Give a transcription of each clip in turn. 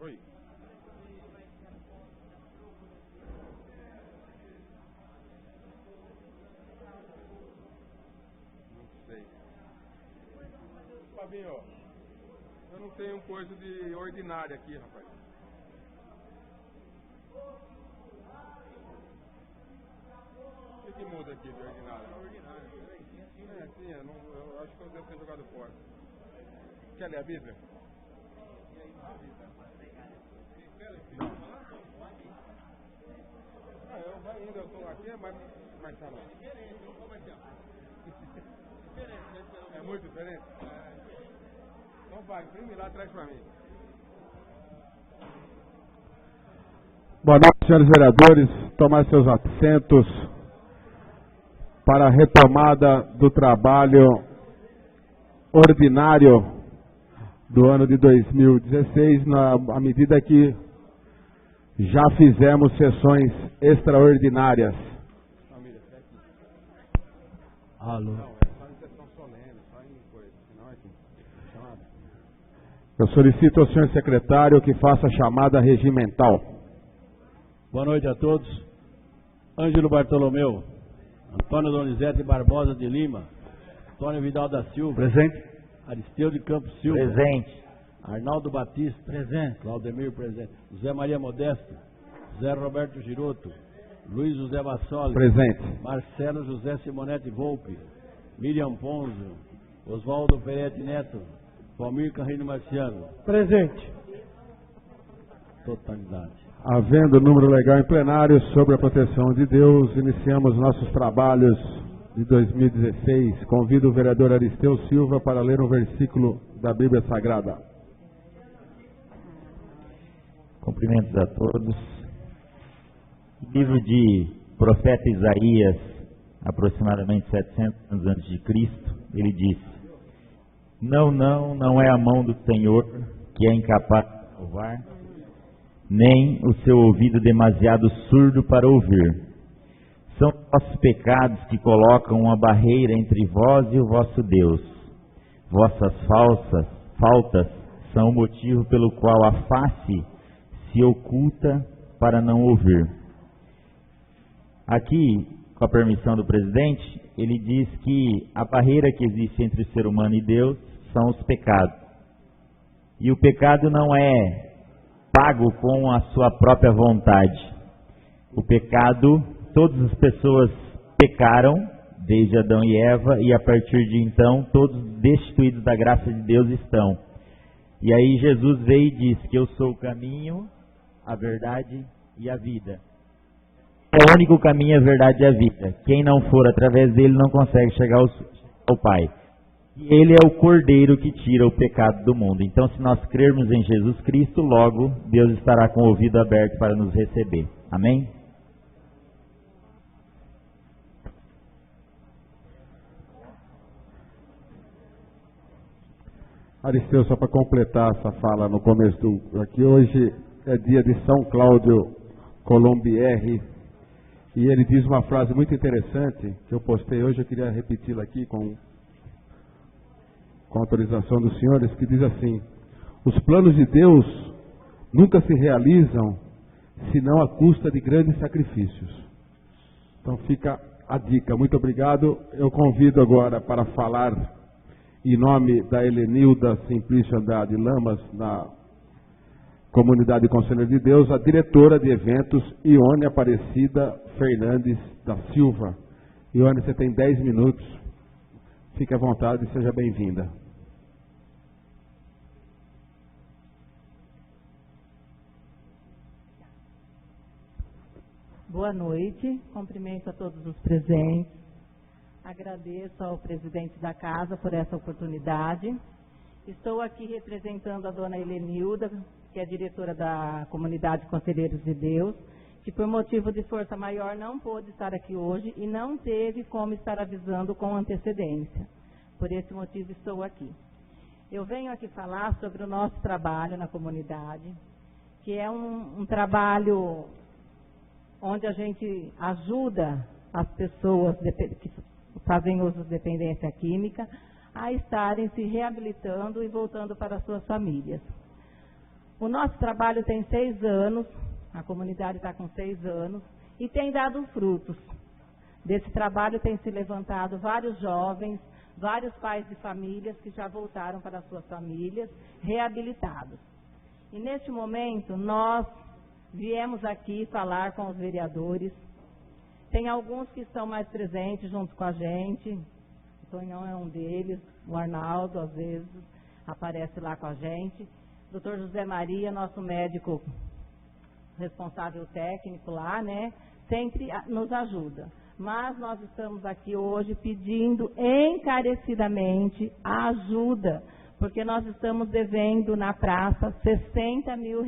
Oi. Não sei. Fabinho, eu não tenho coisa de ordinária aqui, rapaz. O que muda aqui de ordinária? Sim, eu acho que eu devo ter jogado fora. Quer ler a Bíblia? Não. Eu ainda estou aqui, mas tá lá. É muito diferente? Então vai, imprime lá atrás para mim. Boa noite, senhores vereadores. Tomar seus assentos para a retomada do trabalho ordinário do ano de 2016, à medida que já fizemos sessões extraordinárias. Alô. Não, é só em sessão solene, só em coisa, não é aqui. Eu solicito ao senhor secretário que faça a chamada regimental. Boa noite a todos. Ângelo Bartolomeu, Antônio Donizete Barbosa de Lima, Antônio Vidal da Silva. Presente. Aristeu de Campos Silva. Presente. Arnaldo Batista. Presente. Claudemir, presente. José Maria Modesto. José Roberto Giroto. Luiz José Bassoli. Presente. Marcelo José Simonetti Volpe. Miriam Ponzo. Oswaldo Peretti Neto. Valmir Carreiro Marciano. Presente. Totalidade. Havendo número legal em plenário sobre a proteção de Deus, iniciamos nossos trabalhos de 2016. Convido o vereador Aristeu Silva para ler um versículo da Bíblia Sagrada. Cumprimentos a todos. Livro de profeta Isaías, aproximadamente 700 anos antes de Cristo, ele disse: Não é a mão do Senhor que é incapaz de salvar, nem o seu ouvido demasiado surdo para ouvir. São vossos pecados que colocam uma barreira entre vós e o vosso Deus. Vossas faltas são o motivo pelo qual a face se oculta para não ouvir. Aqui, com a permissão do presidente, ele diz que a barreira que existe entre o ser humano e Deus são os pecados. E o pecado não é pago com a sua própria vontade. O pecado, todas as pessoas pecaram, desde Adão e Eva, e a partir de então, todos destituídos da graça de Deus estão. E aí Jesus veio e disse que eu sou o caminho, a verdade e a vida. É o único caminho, a verdade e a vida. Quem não for através dele não consegue chegar ao Pai. E ele é o Cordeiro que tira o pecado do mundo. Então, se nós crermos em Jesus Cristo, logo Deus estará com o ouvido aberto para nos receber. Amém? Aristeu, só para completar essa fala no começo aqui, hoje é dia de São Cláudio Colombiere, e ele diz uma frase muito interessante que eu postei hoje, eu queria repeti-la aqui com autorização dos senhores, que diz assim: os planos de Deus nunca se realizam senão à custa de grandes sacrifícios. Então fica a dica. Muito obrigado. Eu convido agora para falar em nome da Helenilda Simplício Andrade Lamas, na Comunidade Conselheiro de Deus, a diretora de eventos, Ione Aparecida Fernandes da Silva. Ione, você tem 10 minutos. Fique à vontade e seja bem-vinda. Boa noite, cumprimento a todos os presentes. Agradeço ao presidente da casa por essa oportunidade. Estou aqui representando a dona Helenilda, que é diretora da Comunidade Conselheiros de Deus, que por motivo de força maior não pôde estar aqui hoje e não teve como estar avisando com antecedência. Por esse motivo estou aqui. Eu venho aqui falar sobre o nosso trabalho na comunidade, que é um trabalho onde a gente ajuda as pessoas que fazem uso de dependência química a estarem se reabilitando e voltando para as suas famílias. O nosso trabalho tem 6 anos, a comunidade está com 6 anos, e tem dado frutos. Desse trabalho tem se levantado vários jovens, vários pais de famílias que já voltaram para suas famílias, reabilitados. E neste momento, nós viemos aqui falar com os vereadores. Tem alguns que estão mais presentes junto com a gente. O Tonhão é um deles, o Arnaldo, às vezes, aparece lá com a gente. O Dr. José Maria, nosso médico responsável técnico lá, né, sempre nos ajuda. Mas nós estamos aqui hoje pedindo encarecidamente a ajuda, porque nós estamos devendo na praça R$60 mil.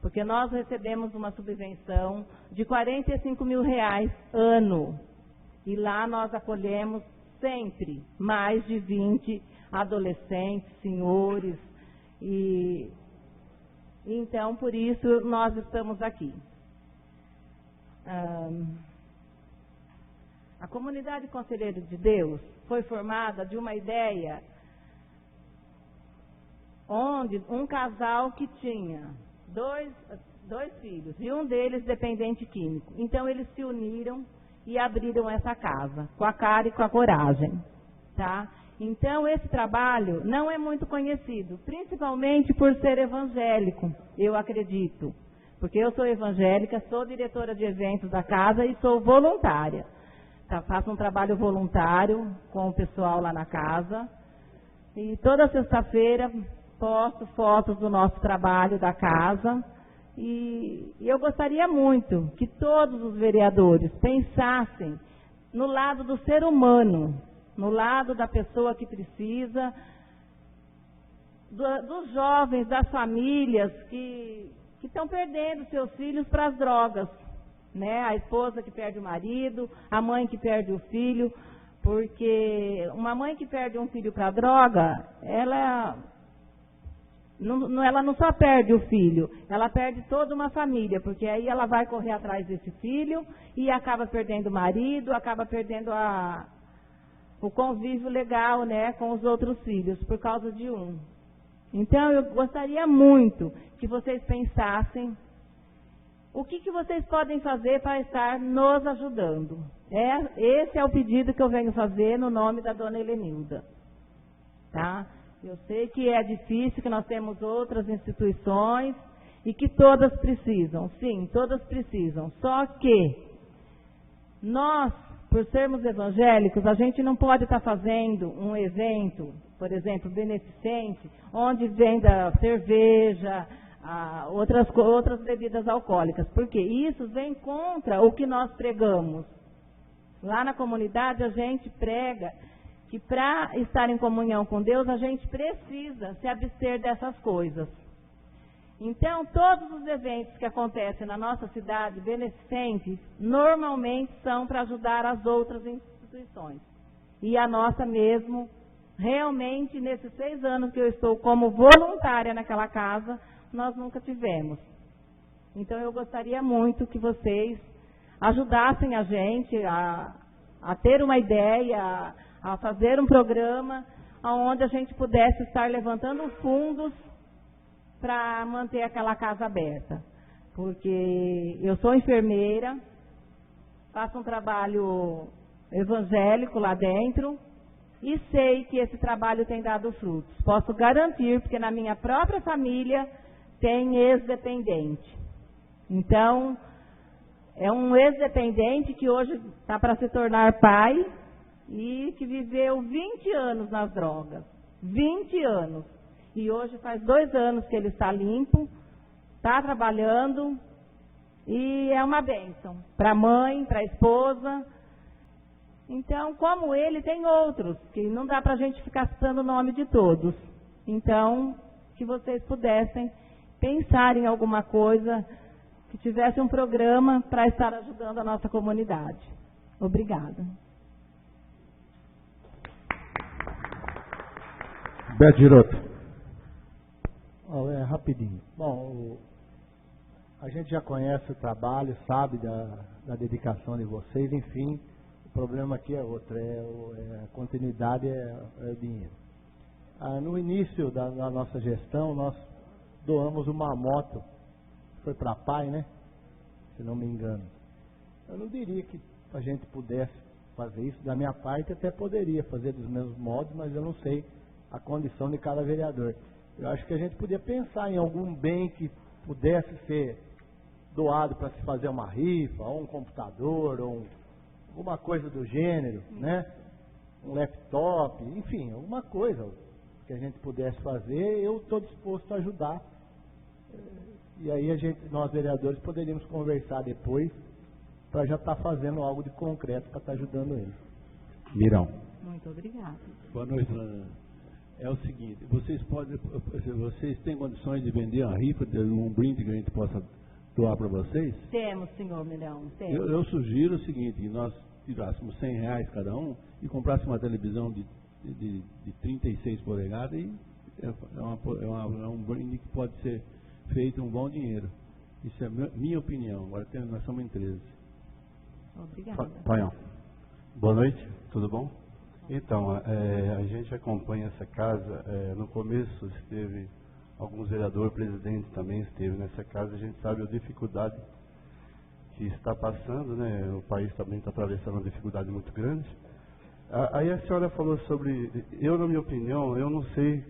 Porque nós recebemos uma subvenção de R$45 mil ano. E lá nós acolhemos sempre mais de 20 adolescentes, senhores. E então, por isso, nós estamos aqui. A comunidade Conselheiro de Deus foi formada de uma ideia onde um casal que tinha dois filhos, e um deles dependente químico. Então, eles se uniram e abriram essa casa, com a cara e com a coragem, tá? Então, esse trabalho não é muito conhecido, principalmente por ser evangélico, eu acredito. Porque eu sou evangélica, sou diretora de eventos da casa e sou voluntária. Tá, faço um trabalho voluntário com o pessoal lá na casa. E toda sexta-feira posto fotos do nosso trabalho da casa. E eu gostaria muito que todos os vereadores pensassem no lado do ser humano, no lado da pessoa que precisa, dos jovens, das famílias que estão perdendo seus filhos para as drogas, né? A esposa que perde o marido, a mãe que perde o filho, porque uma mãe que perde um filho para a droga, ela não só perde o filho, ela perde toda uma família, porque aí ela vai correr atrás desse filho e acaba perdendo o marido, acaba perdendo o convívio legal, né, com os outros filhos, por causa de um. Então, eu gostaria muito que vocês pensassem o que vocês podem fazer para estar nos ajudando. Esse é o pedido que eu venho fazer no nome da dona Helenilda. Tá? Eu sei que é difícil, que nós temos outras instituições e que todas precisam. Sim, todas precisam. Só que nós, por sermos evangélicos, a gente não pode estar fazendo um evento, por exemplo, beneficente, onde venda cerveja, outras bebidas alcoólicas, porque isso vem contra o que nós pregamos. Lá na comunidade a gente prega que para estar em comunhão com Deus a gente precisa se abster dessas coisas. Então, todos os eventos que acontecem na nossa cidade, beneficentes, normalmente são para ajudar as outras instituições. E a nossa mesmo, realmente, nesses 6 anos que eu estou como voluntária naquela casa, nós nunca tivemos. Então, eu gostaria muito que vocês ajudassem a gente a ter uma ideia, a fazer um programa onde a gente pudesse estar levantando fundos para manter aquela casa aberta. Porque eu sou enfermeira, faço um trabalho evangélico lá dentro e sei que esse trabalho tem dado frutos. Posso garantir, porque na minha própria família tem ex-dependente. Então, é um ex-dependente que hoje está para se tornar pai e que viveu 20 anos nas drogas. 20 anos. E hoje faz 2 anos que ele está limpo, está trabalhando e é uma bênção para a mãe, para a esposa. Então, como ele, tem outros, que não dá para a gente ficar citando o nome de todos. Então, que vocês pudessem pensar em alguma coisa, que tivesse um programa para estar ajudando a nossa comunidade. Obrigada. Beto Giroto. Rapidinho. Bom, a gente já conhece o trabalho, sabe da dedicação de vocês, enfim, o problema aqui é outro, a continuidade é o dinheiro. No início da nossa gestão, nós doamos uma moto, foi para a PAI, né? Se não me engano. Eu não diria que a gente pudesse fazer isso. Da minha parte, até poderia fazer dos mesmos modos, mas eu não sei a condição de cada vereador. Eu acho que a gente podia pensar em algum bem que pudesse ser doado para se fazer uma rifa, ou um computador, ou alguma coisa do gênero, né? Um laptop, enfim, alguma coisa que a gente pudesse fazer, eu estou disposto a ajudar. E aí nós vereadores poderíamos conversar depois para já estar fazendo algo de concreto para estar ajudando eles. Mirão. Muito obrigada. Boa noite, dona. É o seguinte, vocês têm condições de vender uma rifa de um brinde que a gente possa doar para vocês? Temos, senhor Mirão, temos. Eu sugiro o seguinte, que nós tirássemos R$100 cada um e comprássemos uma televisão de 36 polegadas e é um brinde que pode ser feito um bom dinheiro. Isso é minha opinião. Agora nós somos em 13. Obrigada. Tonhão. Boa noite, tudo bom? Então, a gente acompanha essa casa. No começo esteve alguns vereadores, presidente também esteve nessa casa. A gente sabe a dificuldade que está passando, né? O país também está atravessando uma dificuldade muito grande. Aí a senhora falou sobre, na minha opinião, eu não sei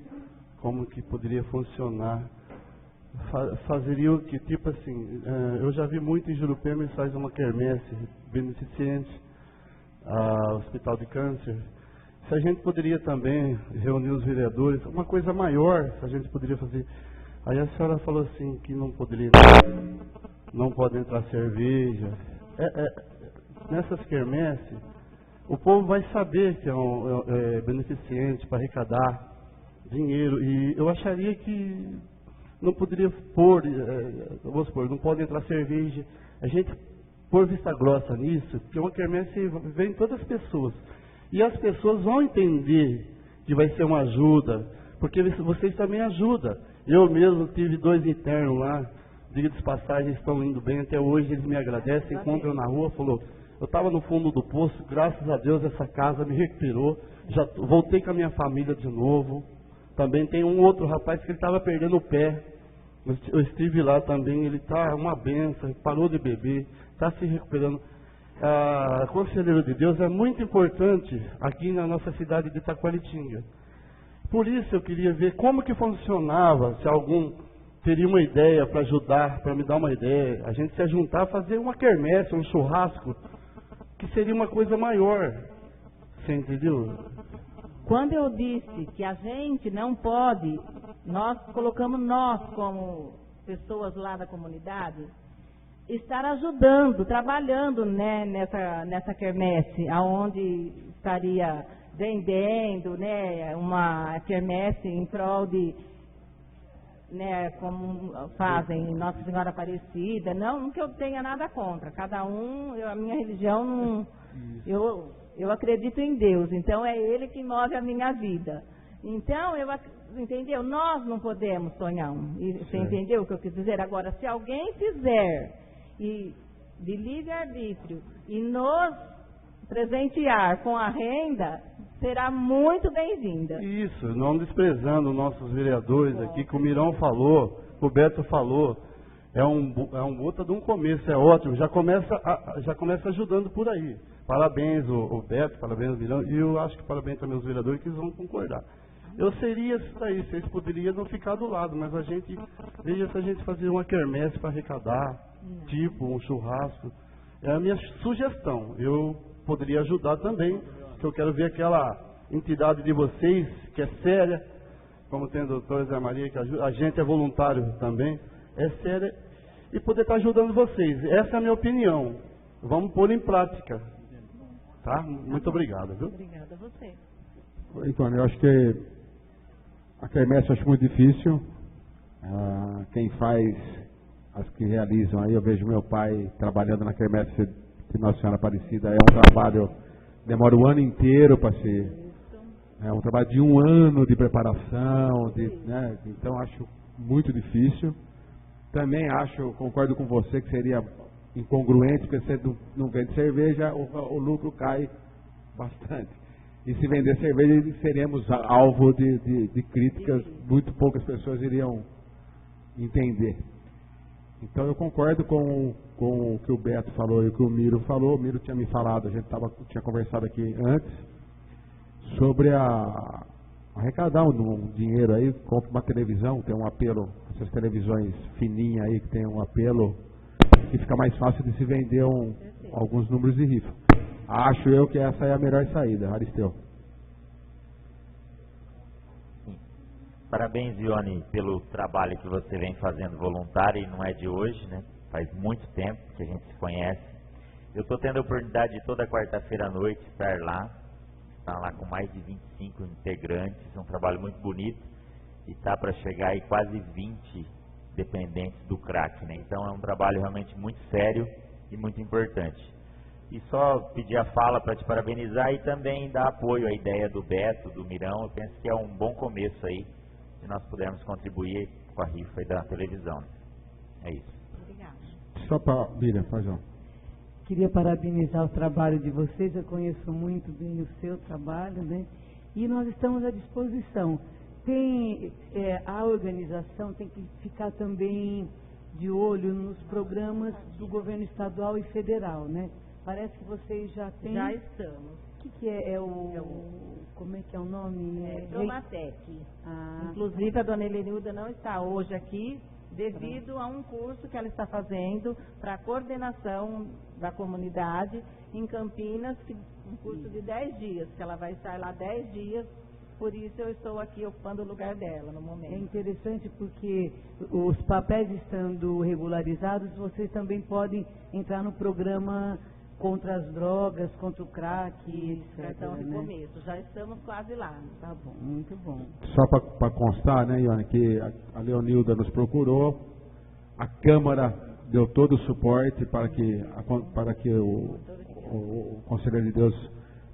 como que poderia funcionar. Fazeria o que, tipo assim, eu já vi muito em Jurupema, eles fazem uma quermesse beneficente, hospital de câncer. Se a gente poderia também reunir os vereadores, uma coisa maior, se a gente poderia fazer. Aí a senhora falou assim que não poderia, não pode entrar cerveja. Nessas quermesses, o povo vai saber que é beneficente para arrecadar dinheiro. E eu acharia que não poderia pôr, vamos supor, não pode entrar cerveja. A gente pôr vista grossa nisso, porque uma quermesse vem todas as pessoas. E as pessoas vão entender que vai ser uma ajuda, porque vocês também ajudam. Eu mesmo tive 2 internos lá, diga de passagem, estão indo bem até hoje, eles me agradecem, encontram na rua, falou, eu estava no fundo do poço, graças a Deus essa casa me recuperou, já voltei com a minha família de novo. Também tem um outro rapaz que ele estava perdendo o pé, eu estive lá também, ele está uma benção, parou de beber, está se recuperando. Conselheiro de Deus é muito importante aqui na nossa cidade de Itaquaritinga. Por isso eu queria ver como que funcionava, se algum teria uma ideia para ajudar, para me dar uma ideia, a gente se juntar, fazer uma quermesse, um churrasco, que seria uma coisa maior. Você entendeu? Quando eu disse que a gente não pode, nós colocamos nós como pessoas lá da comunidade, estar ajudando, trabalhando, né, nessa quermesse, aonde estaria vendendo, né, uma quermesse em prol de, né, como fazem Nossa Senhora Aparecida. Não que eu tenha nada contra, cada um, a minha religião não, eu acredito em Deus, então é Ele que move a minha vida. Então, entendeu? Nós não podemos, Tonhão, você entendeu o que eu quis dizer? Agora, se alguém fizer de livre-arbítrio e nos presentear com a renda, será muito bem-vinda. Isso, não desprezando nossos vereadores aqui, que o Mirão falou, o Beto falou, é um luta de um começo, é ótimo, já começa ajudando por aí. Parabéns o Beto, parabéns o Mirão, e eu acho que parabéns também aos vereadores que eles vão concordar. Eu seria isso daí, vocês poderiam não ficar do lado, mas veja se a gente fazer uma quermesse para arrecadar, tipo um churrasco. É a minha sugestão, eu poderia ajudar também, que eu quero ver aquela entidade de vocês, que é séria, como tem a doutora Zé Maria, que ajuda, a gente é voluntário também, é séria, e poder estar ajudando vocês. Essa é a minha opinião. Vamos pôr em prática. Tá? Muito obrigado, viu? Obrigada a você. Então, eu acho que a quermesse eu acho muito difícil. Quem faz, as que realizam aí, eu vejo meu pai trabalhando na quermesse de Nossa Senhora Aparecida, é um trabalho, demora o ano inteiro para ser, é um trabalho de 1 ano de preparação, né? Então acho muito difícil. Também concordo com você que seria incongruente, porque você não vende cerveja, o lucro cai bastante. E se vender cerveja, seríamos alvo de críticas, muito poucas pessoas iriam entender. Então eu concordo com o que o Beto falou e o que o Miro falou. O Miro tinha me falado, a gente tinha conversado aqui antes, sobre arrecadar um dinheiro aí, compra uma televisão, tem um apelo, essas televisões fininhas aí que tem um apelo, que fica mais fácil de se vender alguns números de rifa. Acho eu que essa é a melhor saída, Aristeu. Parabéns, Ione, pelo trabalho que você vem fazendo voluntário, e não é de hoje, né? Faz muito tempo que a gente se conhece. Eu estou tendo a oportunidade de toda quarta-feira à noite estar lá com mais de 25 integrantes, um trabalho muito bonito, e está para chegar aí quase 20 dependentes do CRAC, né? Então é um trabalho realmente muito sério e muito importante. E só pedir a fala para te parabenizar e também dar apoio à ideia do Beto, do Mirão. Eu penso que é um bom começo aí, se nós pudermos contribuir com a rifa aí da televisão. É isso. Obrigada. Só para... Miriam, faz um. Queria parabenizar o trabalho de vocês, eu conheço muito bem o seu trabalho, né? E nós estamos à disposição. A organização tem que ficar também de olho nos programas do governo estadual e federal, né? Parece que vocês já têm... Já estamos. O que é como é que é o nome? Promatec. Ah, Inclusive, a dona Helenilda não está hoje aqui devido a um curso que ela está fazendo para a coordenação da comunidade em Campinas, um curso de 10 dias, que ela vai estar lá 10 dias, por isso eu estou aqui ocupando o lugar dela no momento. É interessante porque os papéis estando regularizados, vocês também podem entrar no programa contra as drogas, contra o crack, etc. Então, no né? começo, já estamos quase lá. Tá bom, muito bom. Só para constar, né, Ione, que a Leonilda nos procurou, a Câmara deu todo o suporte para que o Conselheiro de Deus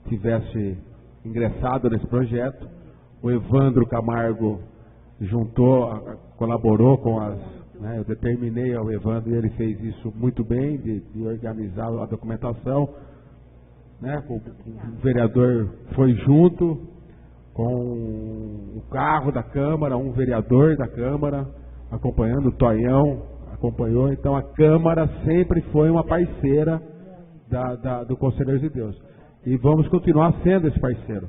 tivesse ingressado nesse projeto. O Evandro Camargo colaborou com eu determinei ao Evandro e ele fez isso muito bem, de organizar a documentação. Né? O vereador foi junto com o carro da Câmara, um vereador da Câmara, acompanhando, o Toião acompanhou. Então a Câmara sempre foi uma parceira do Conselheiro de Deus. E vamos continuar sendo esse parceiro.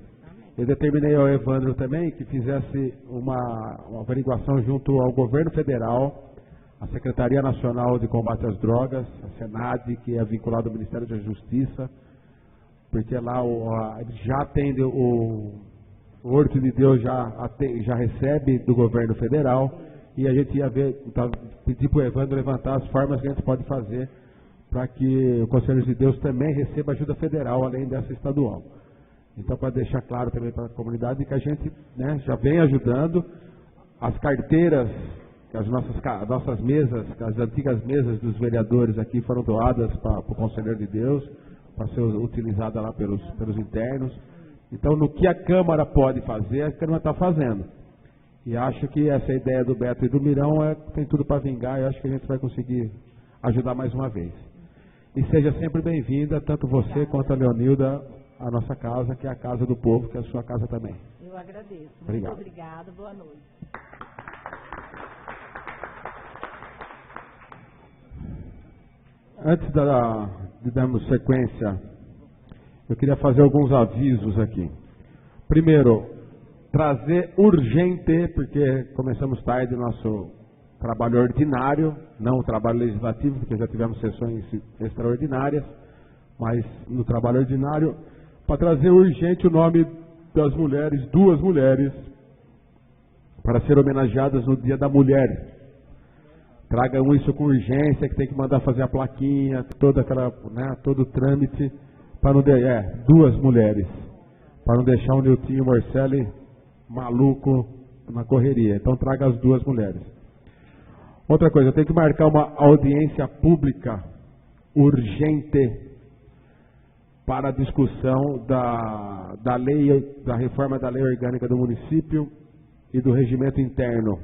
Eu determinei ao Evandro também que fizesse uma averiguação junto ao governo federal, a Secretaria Nacional de Combate às Drogas, a SENAD, que é vinculado ao Ministério da Justiça, porque lá já atende o Horto de Deus, já recebe do governo federal, e a gente ia pedir para o Evandro levantar as formas que a gente pode fazer para que o Conselho de Deus também receba ajuda federal, além dessa estadual. Então, para deixar claro também para a comunidade que a gente já vem ajudando. As carteiras, as nossas mesas, as antigas mesas dos vereadores aqui foram doadas para o Conselheiro de Deus, para ser utilizada lá pelos internos. Então, no que a Câmara pode fazer, a Câmara está fazendo. E acho que essa ideia do Beto e do Mirão tem tudo para vingar, e acho que a gente vai conseguir ajudar mais uma vez. E seja sempre bem-vinda, tanto você quanto a Leonilda, à nossa casa, que é a casa do povo, que é a sua casa também. Eu agradeço. Obrigado. Muito obrigada. Boa noite. Antes de darmos sequência, eu queria fazer alguns avisos aqui. Primeiro, trazer urgente, porque começamos tarde o nosso trabalho ordinário, não o trabalho legislativo, porque já tivemos sessões extraordinárias, mas no trabalho ordinário, para trazer urgente o nome das mulheres, 2 mulheres, para serem homenageadas no Dia da Mulher. Tragam isso com urgência, que tem que mandar fazer a plaquinha, todo o trâmite, para não 2 mulheres, para não deixar o Niltinho Morcelli maluco na correria. Então traga as 2 mulheres. Outra coisa, eu tenho que marcar uma audiência pública urgente para a discussão da lei, da reforma da lei orgânica do município e do regimento interno.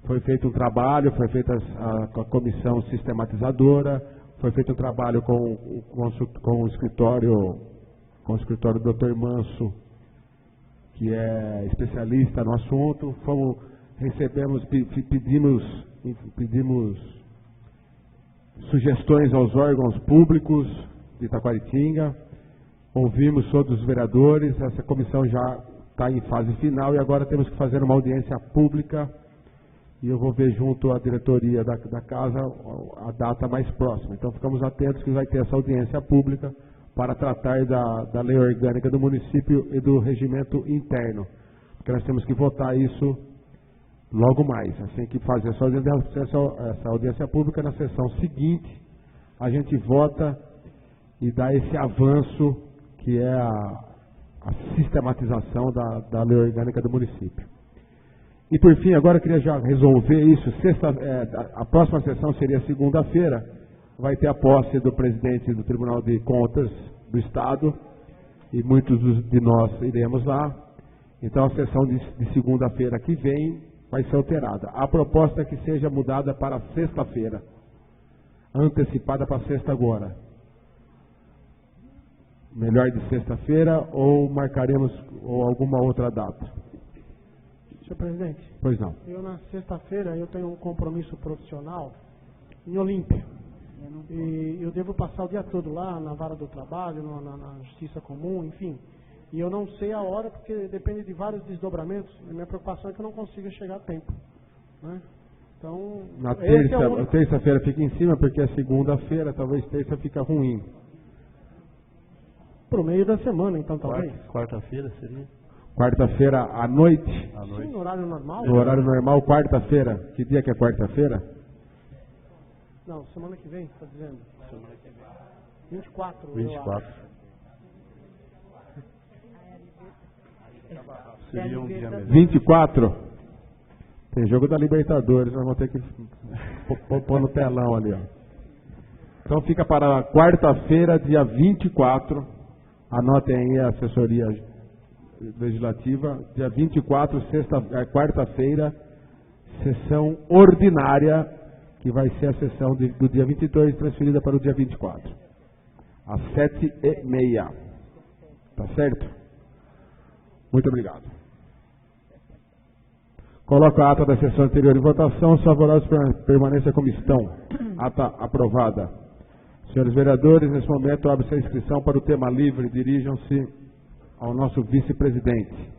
Foi feito um trabalho, foi feita a comissão sistematizadora, foi feito um trabalho com o escritório do Dr. Manso, que é especialista no assunto. pedimos sugestões aos órgãos públicos de Taquaritinga, ouvimos todos os vereadores, essa comissão já está em fase final e agora temos que fazer uma audiência pública e eu vou ver junto à diretoria da casa a data mais próxima. Então ficamos atentos que vai ter essa audiência pública para tratar da lei orgânica do município e do regimento interno, porque nós temos que votar isso logo mais. Assim que fazer essa audiência pública, na sessão seguinte, a gente vota e dá esse avanço que é a sistematização da lei orgânica do município. E por fim, agora eu queria já resolver isso. A próxima sessão seria segunda-feira, vai ter a posse do presidente do Tribunal de Contas do Estado, e muitos de nós iremos lá. Então a sessão de segunda-feira que vem vai ser alterada. A proposta é que seja mudada para sexta-feira, antecipada para sexta agora. Melhor de sexta-feira ou marcaremos alguma outra data? Senhor presidente. Pois não. Eu na sexta-feira eu tenho um compromisso profissional em Olímpia. E eu devo passar o dia todo lá na vara do trabalho, na justiça comum, enfim. E eu não sei a hora porque depende de vários desdobramentos. A minha preocupação é que eu não consiga chegar a tempo, né? Então, na terça-feira fica em cima porque é segunda-feira, talvez terça fica ruim. Pro meio da semana, então, talvez. Quarta-feira seria? Quarta-feira à noite? Sim, no horário normal. No horário normal, quarta-feira. Que dia que é quarta-feira? Não, semana que vem, está dizendo. Semana que vem. 24. 24. Seria um dia melhor. 24? Tem jogo da Libertadores, nós vamos ter que pôr no telão ali, ó. Então fica para quarta-feira, dia 24. Anotem aí a assessoria legislativa, dia 24, quarta-feira, sessão ordinária, que vai ser a sessão do dia 22, transferida para o dia 24, às 7h30. Tá certo? Muito obrigado. Coloco a ata da sessão anterior em votação. Os favoráveis permaneçam como estão. Ata aprovada. Senhores vereadores, nesse momento abre-se a inscrição para o tema livre. Dirijam-se ao nosso vice-presidente.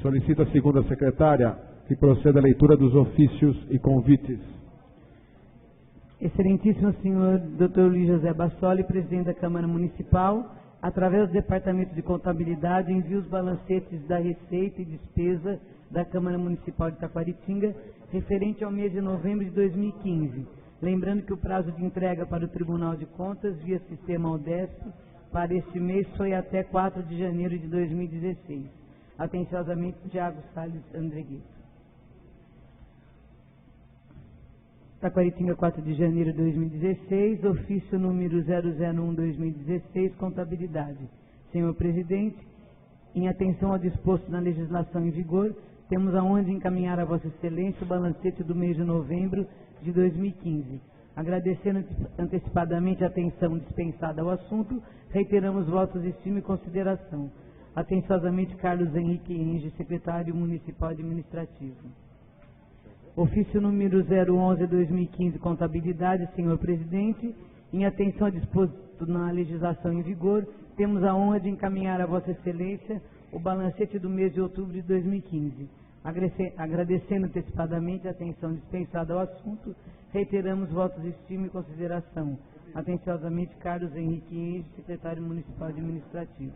Solicito a segunda secretária que proceda a leitura dos ofícios e convites. Excelentíssimo senhor Dr. Luiz José Bassoli, presidente da Câmara Municipal, através do Departamento de Contabilidade, envia os balancetes da receita e despesa da Câmara Municipal de Taquaritinga, referente ao mês de novembro de 2015. Lembrando que o prazo de entrega para o Tribunal de Contas, via sistema UDESP, para este mês foi até 4 de janeiro de 2016. Atenciosamente, Tiago Salles Andregues. Taquaritinga, 4 de janeiro de 2016, ofício número 001-2016, contabilidade. Senhor presidente, em atenção ao disposto na legislação em vigor, temos a honra de encaminhar a Vossa Excelência o balancete do mês de novembro de 2015. Agradecendo antecipadamente a atenção dispensada ao assunto, reiteramos votos de estima e consideração. Atenciosamente, Carlos Henrique Enge, secretário municipal administrativo. Ofício número 011-2015, contabilidade, senhor presidente, em atenção ao disposto na legislação em vigor, temos a honra de encaminhar a Vossa Excelência o balancete do mês de outubro de 2015. Agradecendo antecipadamente a atenção dispensada ao assunto, reiteramos votos de estima e consideração. Atenciosamente, Carlos Henrique Enge, secretário municipal administrativo.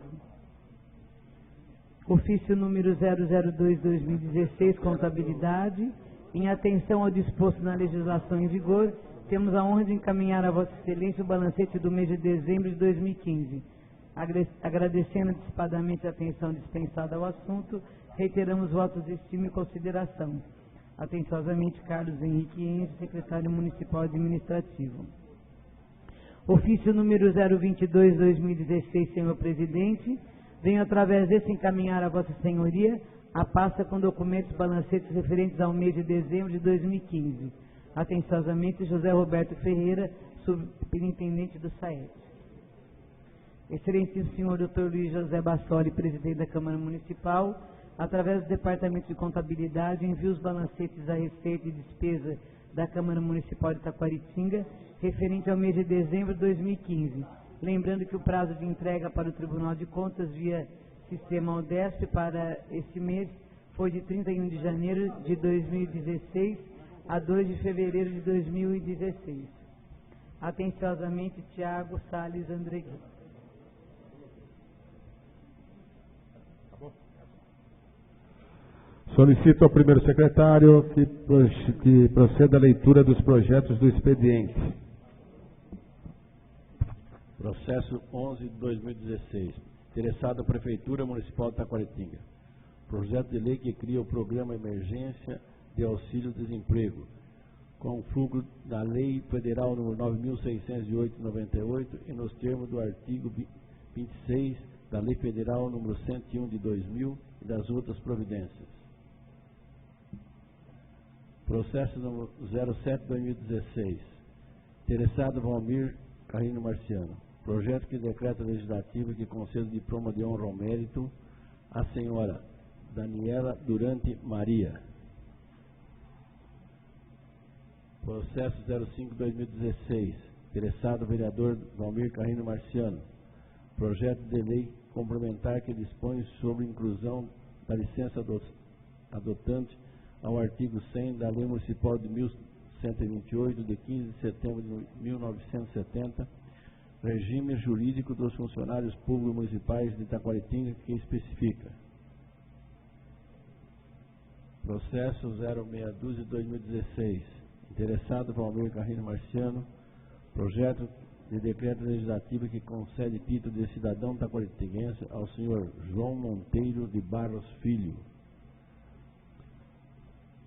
Ofício número 002-2016, contabilidade. Em atenção ao disposto na legislação em vigor, temos a honra de encaminhar a Vossa Excelência o balancete do mês de dezembro de 2015. Agradecendo antecipadamente a atenção dispensada ao assunto, reiteramos votos de estima e consideração. Atenciosamente, Carlos Henrique Enge, secretário municipal administrativo. Ofício número 022-2016, senhor presidente, venho através desse encaminhar a Vossa Senhoria a pasta com documentos balancetes referentes ao mês de dezembro de 2015. Atenciosamente, José Roberto Ferreira, superintendente do SAED. Excelentíssimo senhor Dr. Luiz José Bassoli, presidente da Câmara Municipal, através do Departamento de Contabilidade, envia os balancetes da receita e despesa da Câmara Municipal de Taquaritinga, referente ao mês de dezembro de 2015. Lembrando que o prazo de entrega para o Tribunal de Contas via sistema ODESP para esse mês foi de 31 de janeiro de 2016 a 2 de fevereiro de 2016. Atenciosamente, Tiago Salles Andregui. Solicito ao primeiro secretário que proceda a leitura dos projetos do expediente. Processo 11 de 2016. Interessado a Prefeitura Municipal de Taquaritinga. Projeto de lei que cria o Programa Emergência de Auxílio-Desemprego, com o fluxo da Lei Federal nº 9.608/98 e nos termos do artigo 26 da Lei Federal nº 101 de 2000 e das outras providências. Processo número 07/2016. Interessado Valmir Carrino Marciano. Projeto que decreta legislativo que concede diploma de honra ao mérito à senhora Daniela Durante Maria. Processo 05/2016. Interessado vereador Valmir Carrino Marciano. Projeto de lei complementar que dispõe sobre inclusão da licença adotante ao artigo 100 da Lei Municipal de 1128, de 15 de setembro de 1970, regime jurídico dos funcionários públicos municipais de Taquaritinga, que especifica. Processo 06/2016. Interessado Valmir Carrino Marciano. Projeto de decreto legislativo que concede título de cidadão taquaritinguense ao senhor João Monteiro de Barros Filho.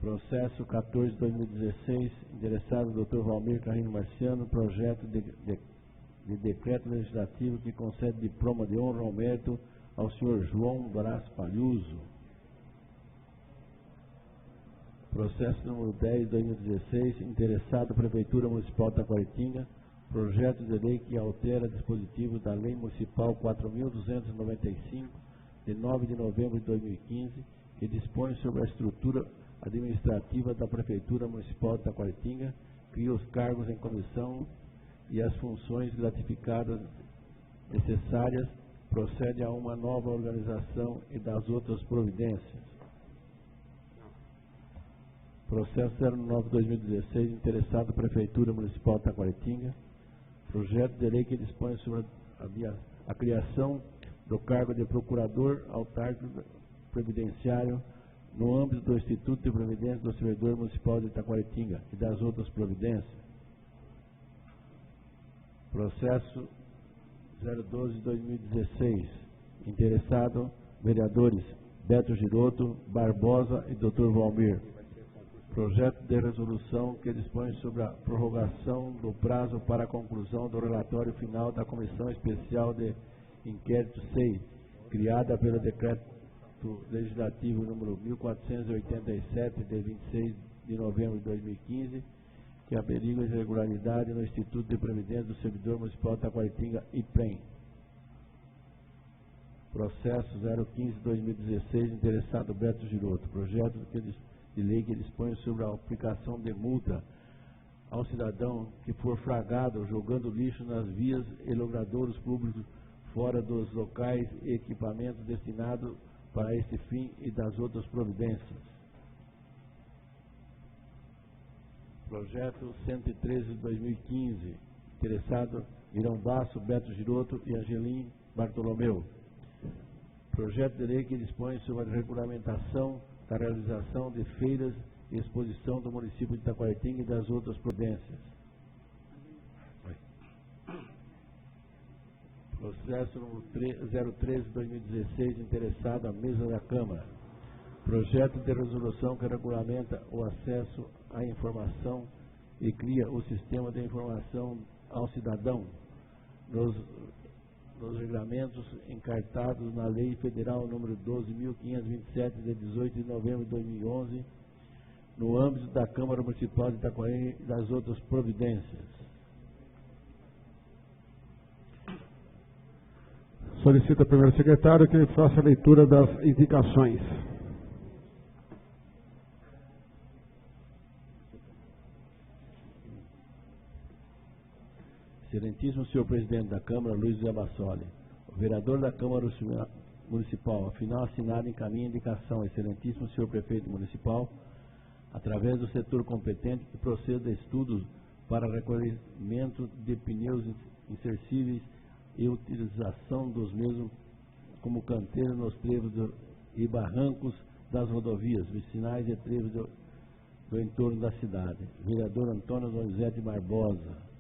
Processo 14/2016, interessado Dr. Valmir Carrino Marciano, projeto de decreto legislativo que concede diploma de honra ao mérito ao senhor João Brás Palhuso. Processo número 10/2016, interessado Prefeitura Municipal de Taquaritinga, projeto de lei que altera dispositivo da Lei Municipal 4.295, de 9 de novembro de 2015, que dispõe sobre a estrutura administrativa da Prefeitura Municipal de Taquaritinga, cria os cargos em comissão e as funções gratificadas necessárias, procede a uma nova organização e das outras providências. Processo 09/2016, interessado Prefeitura Municipal de Taquaritinga, projeto de lei que dispõe sobre a criação do cargo de Procurador Autárquico Previdenciário no âmbito do Instituto de Previdência do Servidor Municipal de Taquaritinga e das outras providências. Processo 012/2016. Interessado, vereadores Beto Giroto, Barbosa e Dr. Valmir. Projeto de resolução que dispõe sobre a prorrogação do prazo para a conclusão do relatório final da Comissão Especial de Inquérito SEI, criada pelo Decreto Legislativo número 1487, de 26 de novembro de 2015, que averigua irregularidade no Instituto de Previdência do Servidor Municipal de Taquaritinga, IPREM. Processo 015/2016, interessado Beto Giroto. Projeto de lei que dispõe sobre a aplicação de multa ao cidadão que for flagrado jogando lixo nas vias e logradouros públicos fora dos locais e equipamentos destinados para este fim e das outras providências. Projeto 113/2015, interessado Irão Basso, Beto Giroto e Angelim Bartolomeu. Projeto de lei que dispõe sobre a regulamentação da realização de feiras e exposição do município de Taquaritinga e das outras providências. Processo número 013/2016, interessado à mesa da Câmara. Projeto de resolução que regulamenta o acesso à informação e cria o sistema de informação ao cidadão nos regulamentos encartados na Lei Federal número 12.527, de 18 de novembro de 2011, no âmbito da Câmara Municipal de Itacoaí e das outras providências. Solicito ao primeiro secretário que ele faça a leitura das indicações. Excelentíssimo senhor presidente da Câmara, Luiz José Bassoli, o vereador da Câmara Municipal, afinal assinado, encaminha indicação, excelentíssimo senhor prefeito municipal, através do setor competente, que proceda a estudos para recolhimento de pneus insercíveis e utilização dos mesmos como canteiro nos trevos e barrancos das rodovias, vicinais e trevos do entorno da cidade. Vereador Antônio Donizete Barbosa.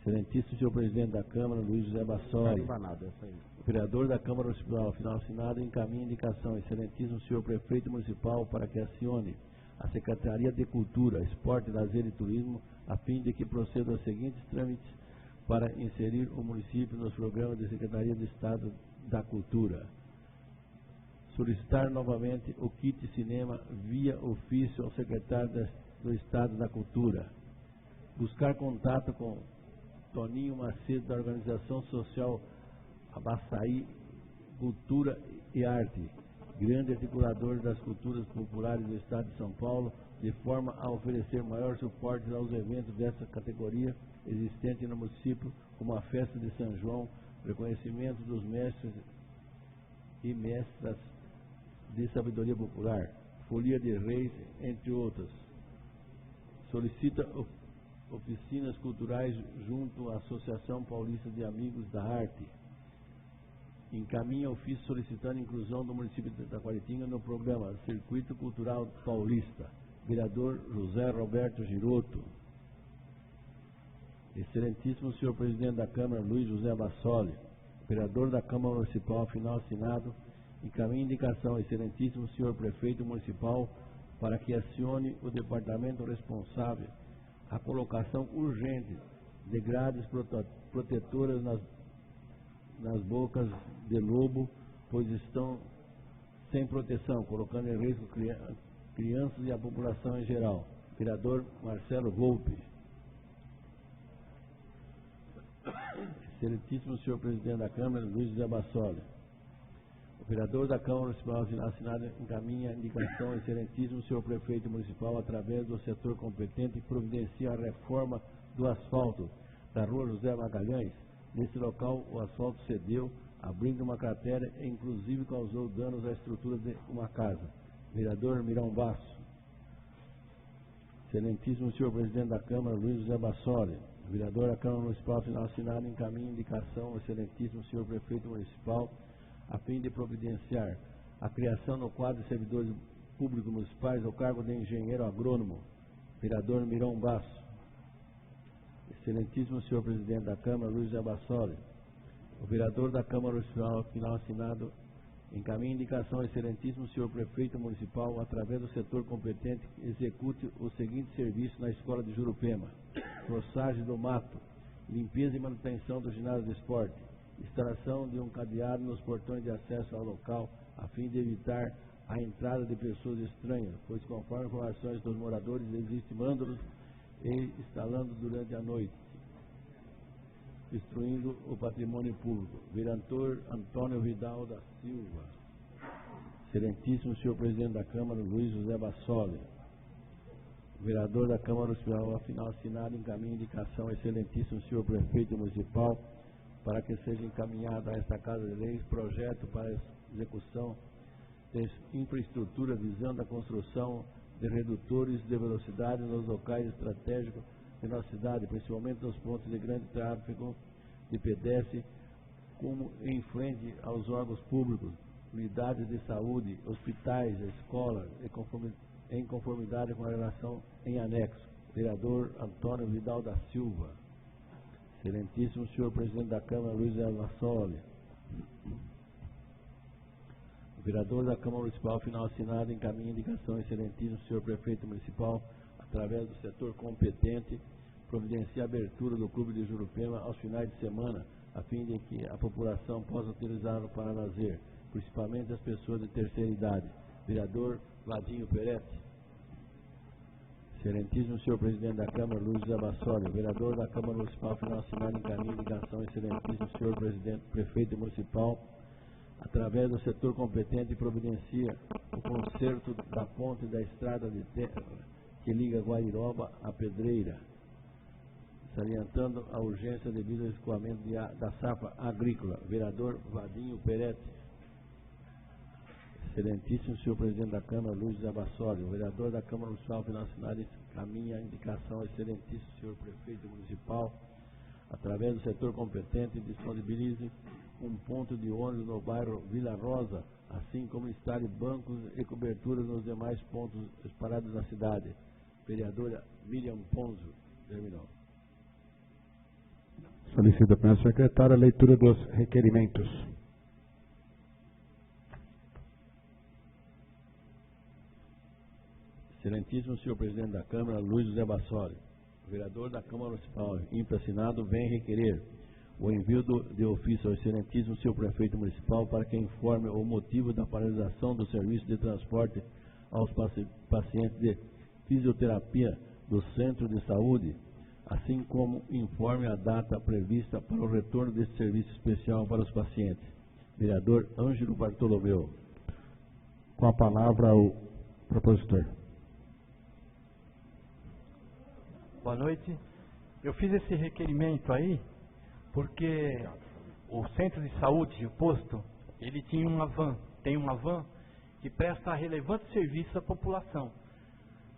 Excelentíssimo senhor presidente da Câmara, Luiz José Bassoli. O vereador da Câmara Municipal, final assinado, encaminha indicação. Excelentíssimo senhor prefeito municipal, para que acione a Secretaria de Cultura, Esporte, Lazer e Turismo, a fim de que procedam os seguintes trâmites para inserir o município nos programas da Secretaria de Estado da Cultura. Solicitar novamente o kit cinema via ofício ao secretário do Estado da Cultura. Buscar contato com Toninho Macedo, da Organização Social Abaçaí Cultura e Arte, grande articulador das culturas populares do Estado de São Paulo, de forma a oferecer maior suporte aos eventos dessa categoria existente no município, como a Festa de São João, reconhecimento dos mestres e mestras de sabedoria popular, Folia de Reis, entre outras. Solicita oficinas culturais junto à Associação Paulista de Amigos da Arte. Encaminha ofício solicitando a inclusão do município de Taquaritinga no programa Circuito Cultural Paulista. Vereador José Roberto Giroto. Excelentíssimo senhor presidente da Câmara, Luiz José Bassoli. Vereador da Câmara Municipal, final assinado, encaminha indicação, excelentíssimo senhor prefeito municipal, para que acione o departamento responsável a colocação urgente de grades protetoras nas bocas de lobo, pois estão sem proteção, colocando em risco crianças e a população em geral. Vereador Marcelo Volpe. Excelentíssimo senhor presidente da Câmara, Luiz José Bassoli. O vereador da Câmara Municipal assinado encaminha a indicação, excelentíssimo senhor prefeito municipal, através do setor competente, providencia a reforma do asfalto da rua José Magalhães. Nesse local, o asfalto cedeu, abrindo uma cratera e inclusive causou danos à estrutura de uma casa. Vereador Mirão Basso. Excelentíssimo senhor presidente da Câmara, Luiz José Bassoli. Vereador da Câmara Municipal, final assinado, encaminha indicação, excelentíssimo senhor prefeito municipal, a fim de providenciar a criação no quadro de servidores públicos municipais ao cargo de engenheiro agrônomo. Vereador Mirão Basso. Excelentíssimo senhor presidente da Câmara, Luiz José Bassoli. O vereador da Câmara Municipal, final assinado, encaminha indicação, excelentíssimo senhor prefeito municipal, através do setor competente, execute o seguinte serviço na Escola de Jurupema: roçagem do mato, limpeza e manutenção do ginásio de esporte, instalação de um cadeado nos portões de acesso ao local, a fim de evitar a entrada de pessoas estranhas, pois, conforme informações dos moradores, existem vândalos e instalando durante a noite, destruindo o patrimônio público. Vereador Antônio Vidal da Silva. Excelentíssimo senhor presidente da Câmara, Luiz José Bassoli. Vereador da Câmara Municipal, afinal assinado, encaminha indicação, excelentíssimo senhor prefeito municipal, para que seja encaminhado a esta Casa de Leis projeto para execução de infraestrutura visando a construção de redutores de velocidade nos locais estratégicos de nossa cidade, principalmente nos pontos de grande tráfego de pedestre, como em frente aos órgãos públicos, unidades de saúde, hospitais, escolas, em conformidade com a relação em anexo. Vereador Antônio Vidal da Silva. Excelentíssimo senhor presidente da Câmara, Luiz José Bassoli. O vereador da Câmara Municipal, final assinado, encaminha indicação, excelentíssimo senhor prefeito municipal, através do setor competente, providencia a abertura do Clube de Jurupema aos finais de semana, a fim de que a população possa utilizá-lo para lazer, principalmente as pessoas de terceira idade. Vereador Vladinho Peretti. Excelentíssimo senhor presidente da Câmara, Luiz José Bassoli. Vereador da Câmara Municipal, final assinado, encaminha indicação, excelentíssimo senhor presidente, prefeito municipal, através do setor competente, providencia o conserto da ponte da estrada de terra que liga Guairoba à Pedreira. salientando a urgência devido ao escoamento da safra agrícola. Vereador Vadinho Peretti. Excelentíssimo senhor presidente da Câmara, Luiz José Bassoli. O vereador da Câmara Municipal Financiar caminha a indicação ao excelentíssimo senhor prefeito municipal, através do setor competente, disponibilize um ponto de ônibus no bairro Vila Rosa, assim como instale bancos e coberturas nos demais pontos espalhados na cidade. Vereadora Miriam Ponzo. Terminou. Solicito apenas, secretário, a leitura dos requerimentos. Excelentíssimo senhor presidente da Câmara, Luiz José Bassoli. O vereador da Câmara Municipal, impressionado, vem requerer o envio de ofício ao excelentíssimo senhor prefeito municipal para que informe o motivo da paralisação do serviço de transporte aos pacientes de fisioterapia do Centro de Saúde, assim como informe a data prevista para o retorno desse serviço especial para os pacientes. Vereador Ângelo Bartolomeu. Com a palavra o propositor. Boa noite. Eu fiz esse requerimento aí porque o centro de saúde, o posto, ele tem uma van que presta relevante serviço à população.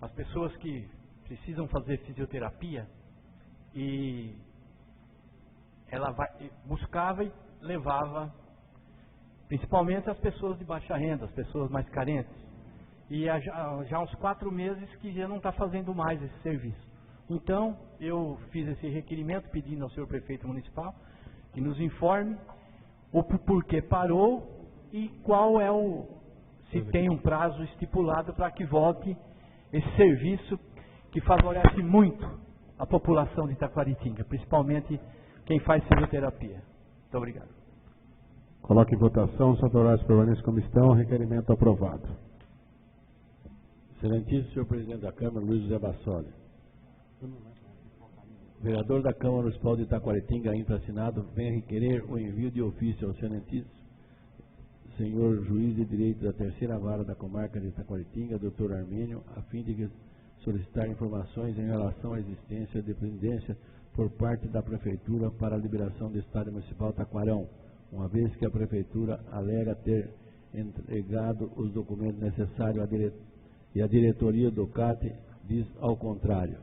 As pessoas que precisam fazer fisioterapia, e ela buscava e levava, principalmente as pessoas de baixa renda, as pessoas mais carentes. E já há uns 4 meses que já não está fazendo mais esse serviço. Então, eu fiz esse requerimento pedindo ao senhor prefeito municipal que nos informe o porquê parou e qual é se tem um prazo estipulado para que volte esse serviço que favorece muito a população de Taquaritinga, principalmente quem faz fisioterapia. Muito obrigado. Coloque em votação, os favoráveis permaneçam como estão, requerimento aprovado. Excelentíssimo senhor presidente da Câmara, Luiz José Bassoli. Vereador da Câmara Municipal de Itaquaritinga, infraassinado, vem requerer o envio de ofício ao excelentíssimo senhor juiz de direito da terceira vara da comarca de Itaquaritinga, doutor Armênio, a fim de solicitar informações em relação à existência de pendência por parte da Prefeitura para a liberação do Estádio Municipal Taquarão, uma vez que a Prefeitura alega ter entregado os documentos necessários e a diretoria do CAT diz ao contrário.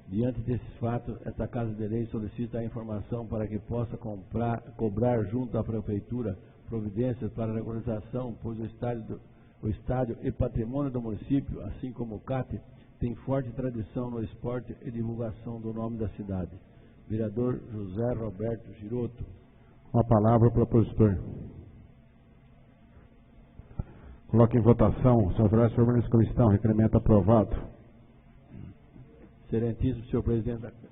Diante desses fatos, esta Casa de Lei solicita a informação para que possa cobrar junto à Prefeitura providências para a regularização, pois o estádio e patrimônio do município, assim como o CAT, tem forte tradição no esporte e divulgação do nome da cidade. Vereador José Roberto Giroto. Com a palavra o propositor. Coloque em votação, os favoráveis permaneçam como estão, requerimento aprovado. Excelentíssimo senhor presidente da Câmara.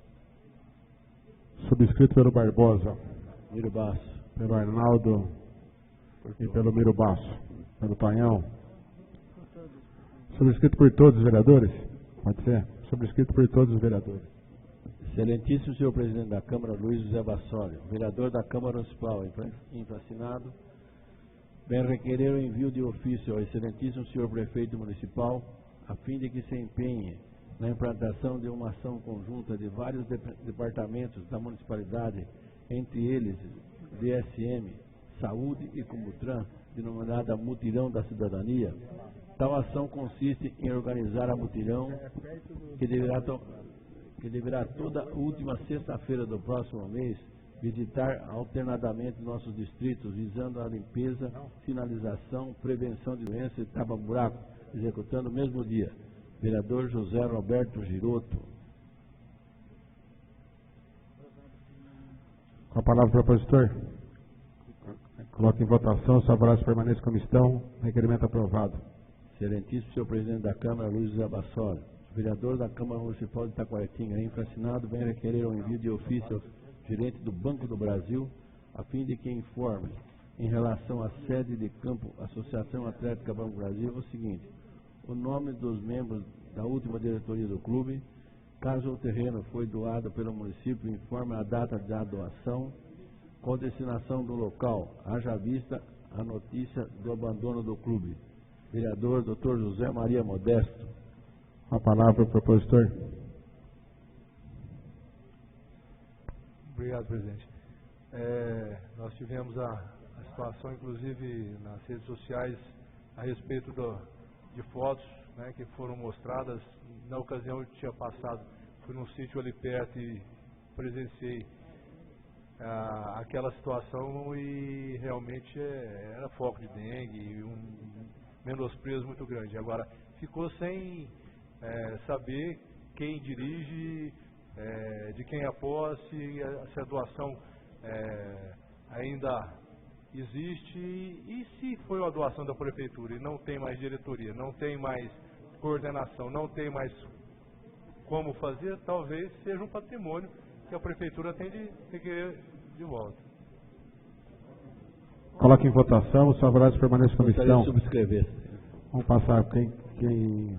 Subscrito pelo Barbosa. Miro Basso. Pelo Arnaldo e pelo Miro Basso. Pelo Tonhão. Subscrito por todos os vereadores? Pode ser? Subscrito por todos os vereadores. Excelentíssimo senhor presidente da Câmara, Luiz José Bassoli. Vereador da Câmara Municipal, infraassinado, vem requerer o envio de ofício ao excelentíssimo senhor prefeito municipal, a fim de que se empenhe na implantação de uma ação conjunta de vários departamentos da municipalidade, entre eles DSM, Saúde e Comutran, denominada Mutirão da Cidadania. Tal ação consiste em organizar a mutirão que deverá toda última sexta-feira do próximo mês visitar alternadamente nossos distritos, visando a limpeza, sinalização, prevenção de doenças e tapa-buraco, executando o mesmo dia. Vereador José Roberto Giroto. Com a palavra o propositor. Coloque em votação, os favoráveis permaneçam como estão, requerimento aprovado. Excelentíssimo senhor presidente da Câmara, Luiz José Bassoli. Vereador da Câmara Municipal de Itaquaritinga, infraassinado, vem requerer o envio de ofício ao gerente do Banco do Brasil, a fim de que informe, em relação à sede de campo Associação Atlética Banco do Brasil, o seguinte: o nome dos membros da última diretoria do clube, caso o terreno foi doado pelo município, informe a data da doação, qual destinação do local, haja vista a notícia do abandono do clube. Vereador Dr. José Maria Modesto. A palavra o propositor. Obrigado, presidente. Nós tivemos a situação, inclusive, nas redes sociais, a respeito de fotos, né, que foram mostradas. Na ocasião eu tinha passado, fui num sítio ali perto e presenciei aquela situação e realmente era foco de dengue e um menosprezo muito grande. Agora, ficou sem saber quem dirige, de quem é a posse, se a doação ainda existe e se foi uma doação da prefeitura e não tem mais diretoria, não tem mais coordenação, não tem mais como fazer, talvez seja um patrimônio que a prefeitura tem que querer de volta. Coloque em votação, os favoráveis permaneçam como estão. Subscrever. Vamos passar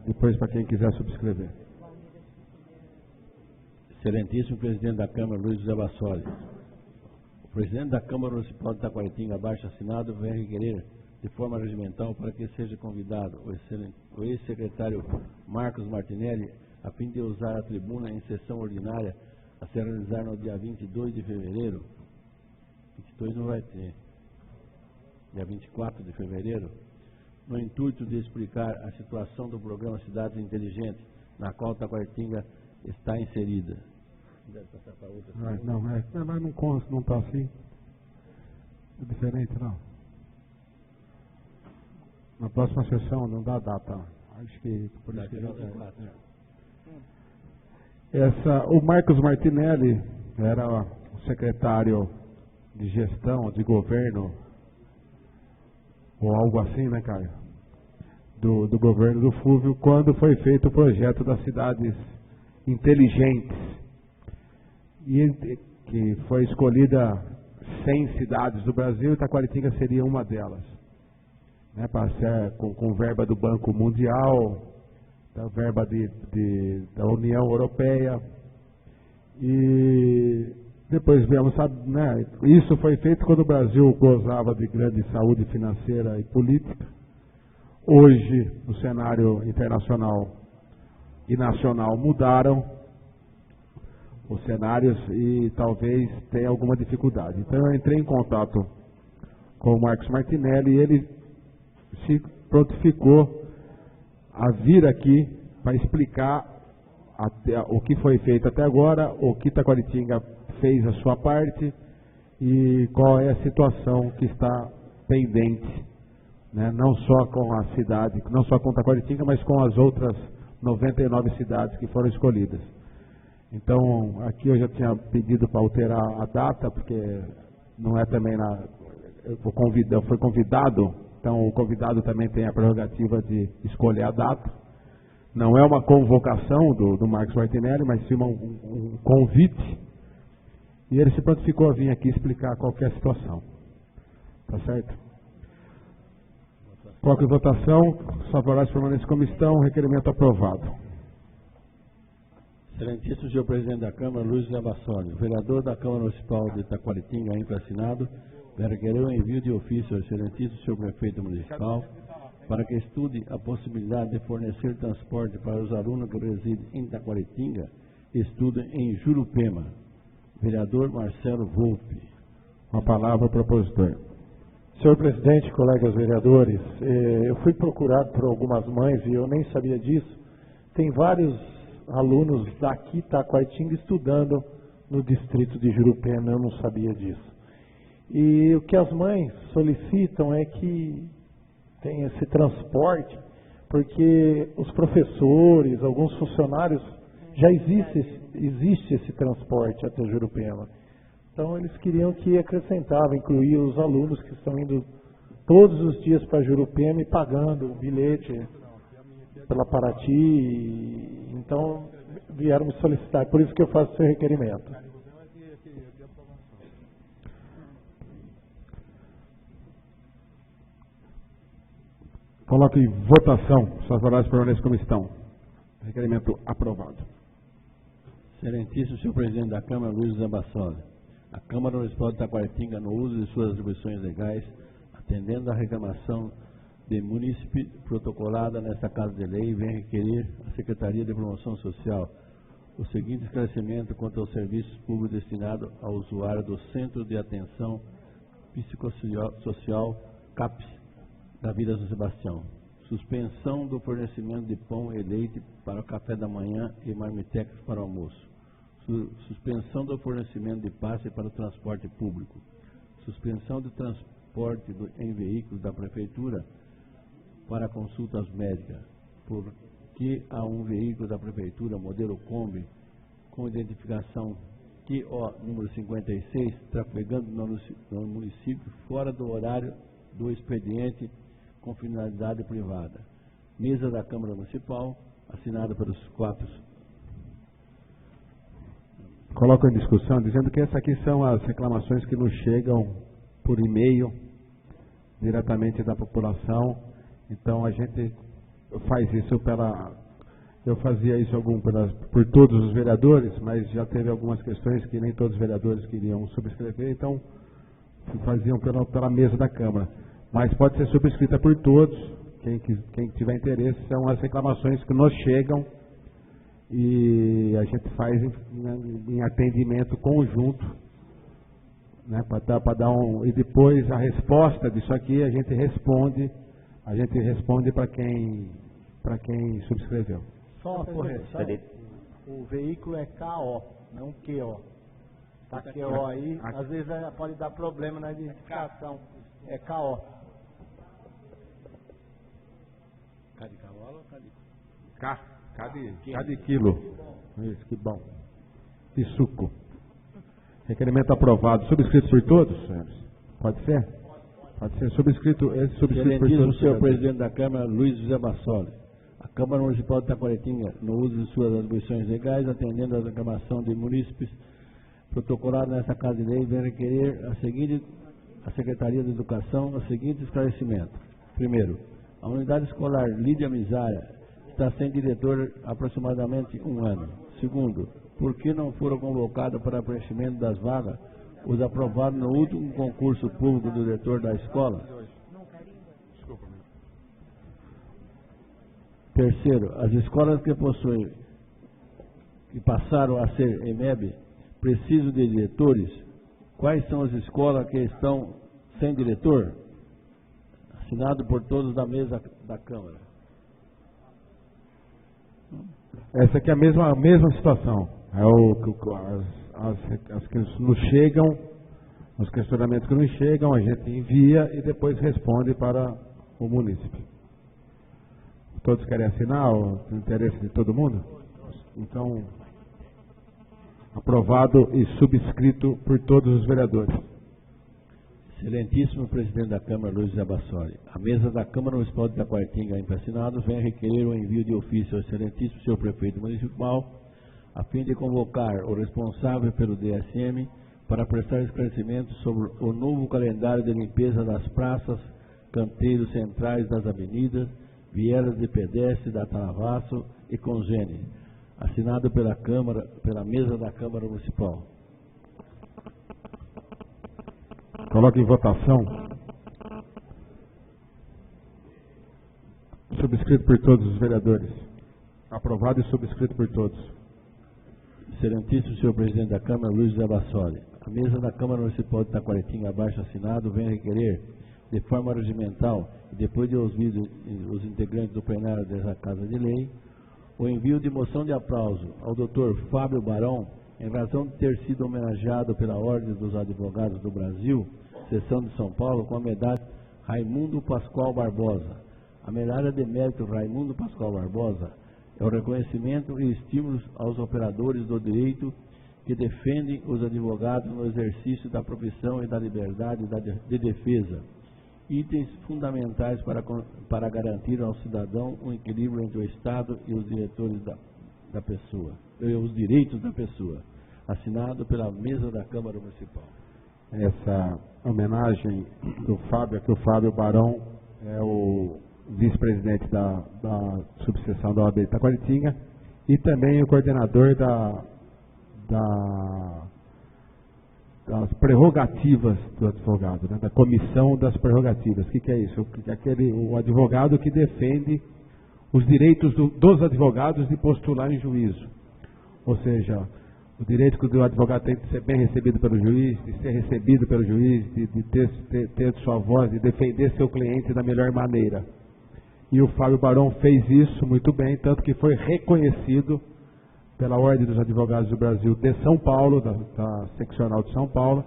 depois para quem quiser subscrever. Excelentíssimo presidente da Câmara, Luiz José Bassoli. O presidente da Câmara Municipal de Itaquaritinga, abaixo assinado, vem requerer de forma regimental para que seja convidado o ex-secretário Marcos Martinelli a fim de usar a tribuna em sessão ordinária a se realizar no dia 22 de fevereiro. 22 não vai ter. Dia 24 de fevereiro, no intuito de explicar a situação do programa Cidades Inteligentes, na qual Itaquaritinga está inserida. Deve passar para outra. Mas não está assim. É diferente, não. Na próxima sessão não dá data. Acho que por isso que o Marcos Martinelli era o secretário de gestão, de governo, ou algo assim, né, Caio? Do governo do Fúvio, quando foi feito o projeto das cidades inteligentes, e que foi escolhida 100 cidades do Brasil, e Itaquaritinga seria uma delas, né, para ser com verba do Banco Mundial, da verba da União Europeia, e depois vemos, né, isso foi feito quando o Brasil gozava de grande saúde financeira e política. Hoje, o cenário internacional e nacional mudaram os cenários e talvez tenha alguma dificuldade. Então eu entrei em contato com o Marcos Martinelli e ele se prontificou a vir aqui para explicar o que foi feito até agora, o que Itaquaritinga fez a sua parte e qual é a situação que está pendente, né? Não só com a cidade, não só com Itaquaritinga, mas com as outras 99 cidades que foram escolhidas. Então, aqui eu já tinha pedido para alterar a data, porque não é também eu fui convidado, então o convidado também tem a prerrogativa de escolher a data. Não é uma convocação do Marcos Martinelli, mas sim um convite. E ele se prontificou a vir aqui explicar qualquer situação. Tá certo? Coloque em votação, os favoráveis permanecem como estão, requerimento aprovado. Excelentíssimo senhor presidente da Câmara, Luiz José Bassoli, o vereador da Câmara Municipal de Itaquaritinga, ainda assinado, requerer o envio de ofício ao excelentíssimo senhor prefeito municipal para que estude a possibilidade de fornecer transporte para os alunos que residem em Itaquaritinga e estudem em Jurupema. Vereador Marcelo Volpe. Uma palavra, propositor. Senhor presidente, colegas vereadores, eu fui procurado por algumas mães e eu nem sabia disso. Tem vários alunos daqui, Itaquaritinga, estudando no distrito de Jurupema, eu não sabia disso. E o que as mães solicitam é que tem esse transporte, porque os professores, alguns funcionários, já existe esse transporte até Jurupema. Então eles queriam que acrescentava, incluía os alunos que estão indo todos os dias para Jurupema e pagando o bilhete pela Paraty. Então vieram me solicitar, por isso que eu faço esse requerimento. Coloque em votação, os favoráveis permanecem como estão. Requerimento aprovado. Excelentíssimo senhor presidente da Câmara, Luiz José Bassoli. A Câmara Municipal de Itaquaritinga, no uso de suas atribuições legais, atendendo à reclamação de munícipe protocolada nesta Casa de Lei, vem requerer à Secretaria de Promoção Social o seguinte esclarecimento quanto aos serviços públicos destinados ao usuário do Centro de Atenção Psicossocial CAPS da Vila São Sebastião. Suspensão do fornecimento de pão e leite para o café da manhã e marmitecas para o almoço. Suspensão do fornecimento de passe para o transporte público. Suspensão de transporte em veículos da Prefeitura para consultas médicas, porque há um veículo da Prefeitura, modelo Kombi, com identificação QO número 56, trafegando no município fora do horário do expediente com finalidade privada. Mesa da Câmara Municipal, assinada pelos 4. Coloco em discussão, dizendo que essas aqui são as reclamações que nos chegam por e-mail, diretamente da população. Então a gente faz isso eu fazia isso por todos os vereadores, mas já teve algumas questões que nem todos os vereadores queriam subscrever, então faziam pela mesa da Câmara. Mas pode ser subscrita por todos, quem tiver interesse, são as reclamações que nos chegam e a gente faz em atendimento conjunto, né, para dar e depois a resposta disso aqui a gente responde para quem subscreveu. Só uma correção, o veículo é KO, não QO. Tá QO aí, às vezes pode dar problema na identificação. É KO. K de cavalo ou K de... K de quilo. Isso, que bom. E suco. Requerimento aprovado. Subscrito por todos, senhores? Pode ser? Pode ser subscrito por todos. Senhor Presidente da Câmara, Luiz José Bassoli. A Câmara Municipal de Taquaritinga, no uso de suas atribuições legais, atendendo às reclamações de munícipes protocoladas nessa Casa de Lei, vem requerer a Secretaria de Educação o seguinte esclarecimento. Primeiro, a unidade escolar Lídia Misária está sem diretor há aproximadamente 1 ano. Segundo, por que não foram convocados para preenchimento das vagas os aprovados no último concurso público do diretor da escola? Terceiro, as escolas que passaram a ser EMEB precisam de diretores. Quais são as escolas que estão sem diretor? Assinado por todos da mesa da Câmara. Essa aqui é a mesma situação. As que nos chegam, os questionamentos que nos chegam, a gente envia e depois responde para o munícipe. Todos querem assinar o interesse de todo mundo? Então, aprovado e subscrito por todos os vereadores. Excelentíssimo Presidente da Câmara, Luiz José Bassoli. A mesa da Câmara Municipal de Taquaritinga, assinado, vem requerer o envio de ofício ao Excelentíssimo Senhor Prefeito Municipal, a fim de convocar o responsável pelo DSM para prestar esclarecimentos sobre o novo calendário de limpeza das praças, canteiros centrais das avenidas, vielas de pedestre da Tanavasso e Congênere, assinado pela mesa da Câmara Municipal. Coloque em votação. Subscrito por todos os vereadores. Aprovado e subscrito por todos. Excelentíssimo Senhor Presidente da Câmara, Luiz José Bassoli. A mesa da Câmara Municipal de Taquaritinga, abaixo assinado, vem requerer, de forma regimental, e depois de ouvir os integrantes do plenário dessa Casa de Lei, o envio de moção de aplauso ao Dr. Fábio Barão, em razão de ter sido homenageado pela Ordem dos Advogados do Brasil, Seção de São Paulo, com a medalha Raimundo Pascoal Barbosa. A medalha de mérito Raimundo Pascoal Barbosa é o reconhecimento e estímulos aos operadores do direito que defendem os advogados no exercício da profissão e da liberdade de defesa, itens fundamentais para garantir ao cidadão um equilíbrio entre o Estado e os diretores da pessoa, os direitos da pessoa, assinado pela mesa da Câmara Municipal. Essa homenagem do Fábio, que o Fábio Barão é o vice-presidente da subseção da OAB de Taquaritinga e também o coordenador das prerrogativas do advogado, né, da comissão das prerrogativas. O que é isso? O advogado que defende os direitos dos advogados de postular em juízo. ou seja, o direito que o advogado tem de ser bem recebido pelo juiz, de ser recebido pelo juiz, de ter sua voz, de defender seu cliente da melhor maneira. E o Fábio Barão fez isso muito bem, tanto que foi reconhecido pela Ordem dos Advogados do Brasil de São Paulo, da seccional de São Paulo.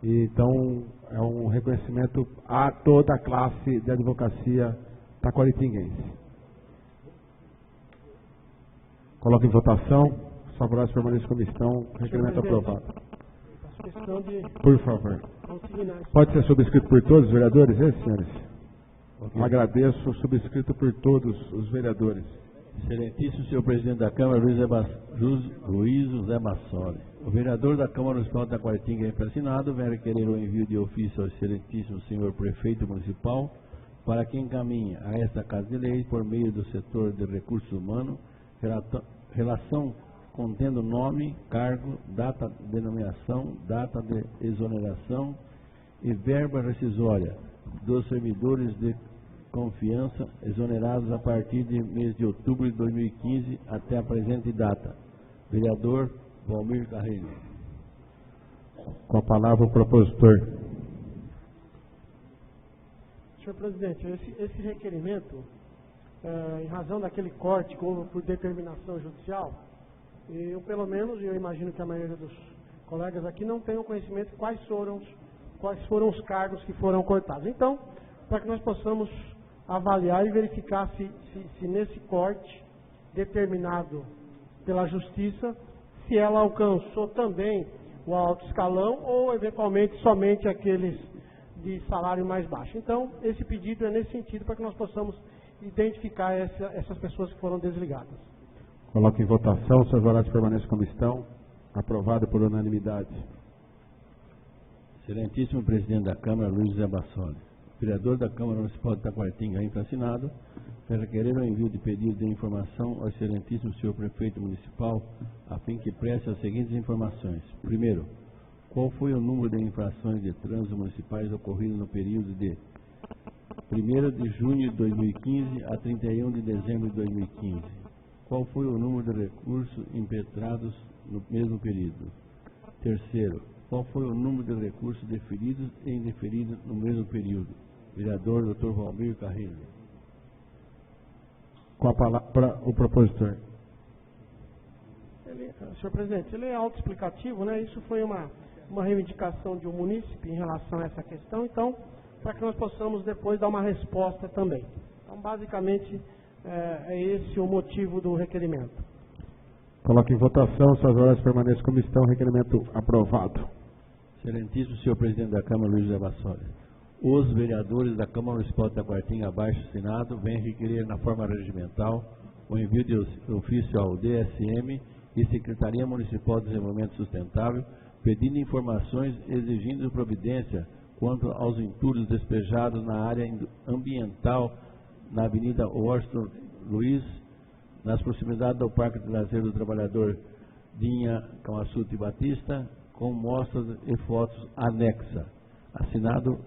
E, então, é um reconhecimento a toda a classe de advocacia taquaritinguense. Coloco em votação. Os favoráveis permaneçam como estão. Requerimento aprovado. Por favor. Pode ser subscrito por todos os vereadores, senhores? Okay. Agradeço, subscrito por todos os vereadores. Excelentíssimo senhor presidente da Câmara, Luiz José Bassoli. O vereador da Câmara Municipal de Taquaritinga é assinado, vem requerer o envio de ofício ao excelentíssimo senhor prefeito municipal para que encaminhe a esta Casa de Lei, por meio do setor de recursos humanos, relação contendo nome, cargo, data de nomeação, data de exoneração e verba rescisória dos servidores de confiança exonerados a partir de mês de outubro de 2015 até a presente data. Vereador Valmir Carreiro. Com a palavra o propositor. Senhor presidente, esse requerimento, em razão daquele corte que houve por determinação judicial, eu pelo menos, e eu imagino que a maioria dos colegas aqui não tenham conhecimento de quais foram os cargos que foram cortados. Então, para que nós possamos avaliar e verificar se nesse corte determinado pela Justiça, se ela alcançou também o alto escalão ou, eventualmente, somente aqueles de salário mais baixo. Então, esse pedido é nesse sentido, para que nós possamos identificar essas pessoas que foram desligadas. Coloco em votação, os favoráveis permaneçam como estão. Aprovado por unanimidade. Excelentíssimo presidente da Câmara, Luiz José Bassoli. Vereador da Câmara Municipal de Taquaritinga, assinado, requerer o envio de pedido de informação ao excelentíssimo senhor prefeito municipal, a fim que preste as seguintes informações. Primeiro, qual foi o número de infrações de trânsito municipais ocorridas no período de 1º de junho de 2015 a 31 de dezembro de 2015? Qual foi o número de recursos impetrados no mesmo período? Terceiro, qual foi o número de recursos deferidos e indeferidos no mesmo período? Vereador Dr. Valmir Carreiro. Com a palavra o propositor. Senhor presidente, ele é autoexplicativo, né? Isso foi uma reivindicação de um munícipe em relação a essa questão, então, para que nós possamos depois dar uma resposta também. Então, basicamente, é esse o motivo do requerimento. Coloque em votação, suas horas permaneçam como estão, requerimento aprovado. Excelentíssimo senhor presidente da Câmara, Luiz José Bassoli. Os vereadores da Câmara Municipal de Taquaritinga, abaixo assinado, vêm requerer na forma regimental o envio de ofício ao DSM e Secretaria Municipal de Desenvolvimento Sustentável, pedindo informações exigindo providência quanto aos entulhos despejados na área ambiental na Avenida Washington Luiz, nas proximidades do Parque de Lazer do Trabalhador Dinha Camassuti Batista, com mostras e fotos anexa, assinado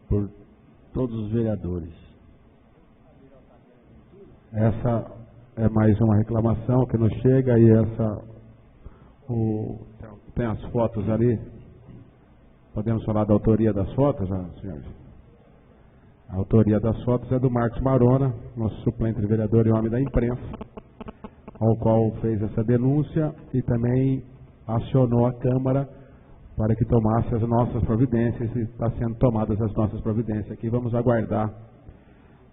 por todos os vereadores. Essa é mais uma reclamação que nos chega e tem as fotos ali. Podemos falar da autoria das fotos, senhores? A autoria das fotos é do Marcos Marona, nosso suplente de vereador e homem da imprensa, ao qual fez essa denúncia e também acionou a Câmara para que tomasse as nossas providências, e está sendo tomadas as nossas providências. Aqui vamos aguardar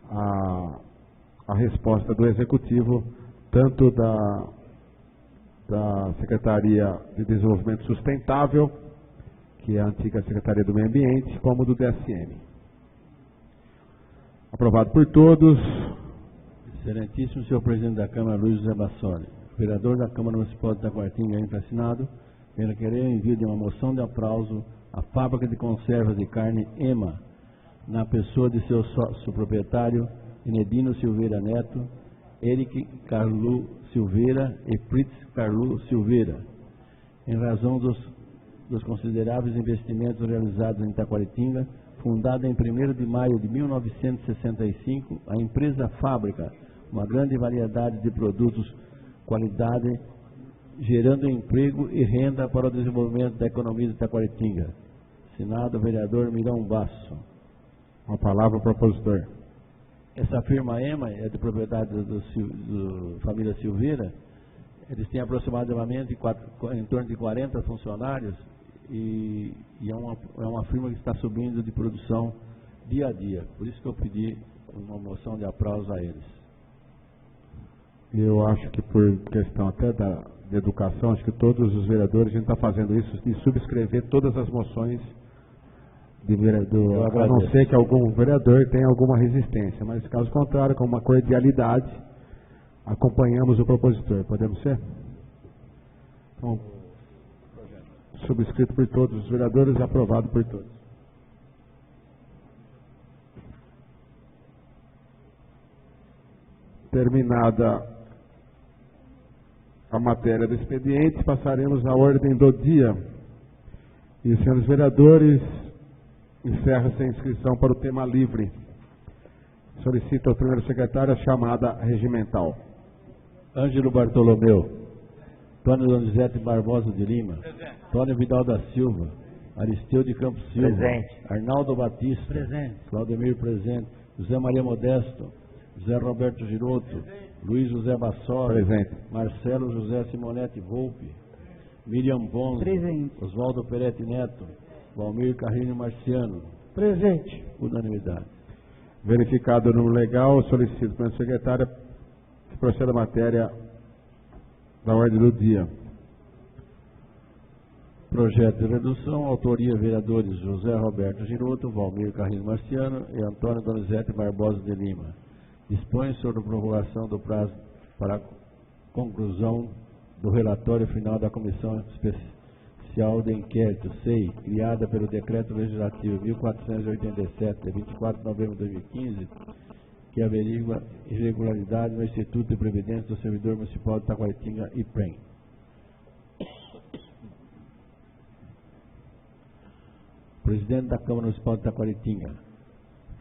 a resposta do Executivo, tanto da Secretaria de Desenvolvimento Sustentável, que é a antiga Secretaria do Meio Ambiente, como do DSM. Aprovado por todos. Excelentíssimo senhor presidente da Câmara, Luiz José Bassoli. Vereador da Câmara Municipal de Taquaritinga, assinado, pela querer envio de uma moção de aplauso à fábrica de conservas de carne EMA, na pessoa de seu sócio proprietário, Inedino Silveira Neto, Eric Carlu Silveira e Fritz Carlu Silveira, em razão dos consideráveis investimentos realizados em Taquaritinga. Fundada em 1º de maio de 1965, a empresa fábrica uma grande variedade de produtos, qualidade gerando emprego e renda para o desenvolvimento da economia de Taquaritinga. Assinado vereador Mirão Basso. Uma palavra ao propositor. Essa firma EMA é de propriedade do família Silveira. Eles têm aproximadamente em torno de 40 funcionários e é uma firma que está subindo de produção dia a dia. Por isso que eu pedi uma moção de aplauso a eles. Eu acho que por questão até de educação, acho que todos os vereadores, a gente está fazendo isso, de subscrever todas as moções de vereador, a não ser que algum vereador tenha alguma resistência, mas caso contrário, com uma cordialidade, acompanhamos o propositor. Podemos ser? Então, subscrito por todos os vereadores, aprovado por todos. Terminada a matéria do expediente, passaremos à ordem do dia. E, senhores vereadores, encerra-se a inscrição para o tema livre. Solicito ao primeiro secretário a chamada regimental. Ângelo Bartolomeu, Antônio Donizete Barbosa de Lima, Antônio Vidal da Silva, Aristeu de Campos Silva, Presente. Arnaldo Batista, presente. Claudemir presente, José Maria Modesto, José Roberto Giroto, Luiz José Bassoli, presente. Marcelo José Simonetti Volpe, Miriam Bonzo, presente. Oswaldo Peretti Neto, Valmir Carrinho Marciano, presente. Unanimidade. Verificado o número legal, solicito para a secretária que proceda a matéria da ordem do dia. Projeto de redução, autoria vereadores José Roberto Giroto, Valmir Carrinho Marciano e Antônio Donizete Barbosa de Lima. Dispõe sobre a prorrogação do prazo para a conclusão do relatório final da Comissão Especial de Inquérito, SEI, criada pelo Decreto Legislativo 1487, de 24 de novembro de 2015, que averigua irregularidade no Instituto de Previdência do Servidor Municipal de Taquaritinga, IPREM. Presidente da Câmara Municipal de Taquaritinga,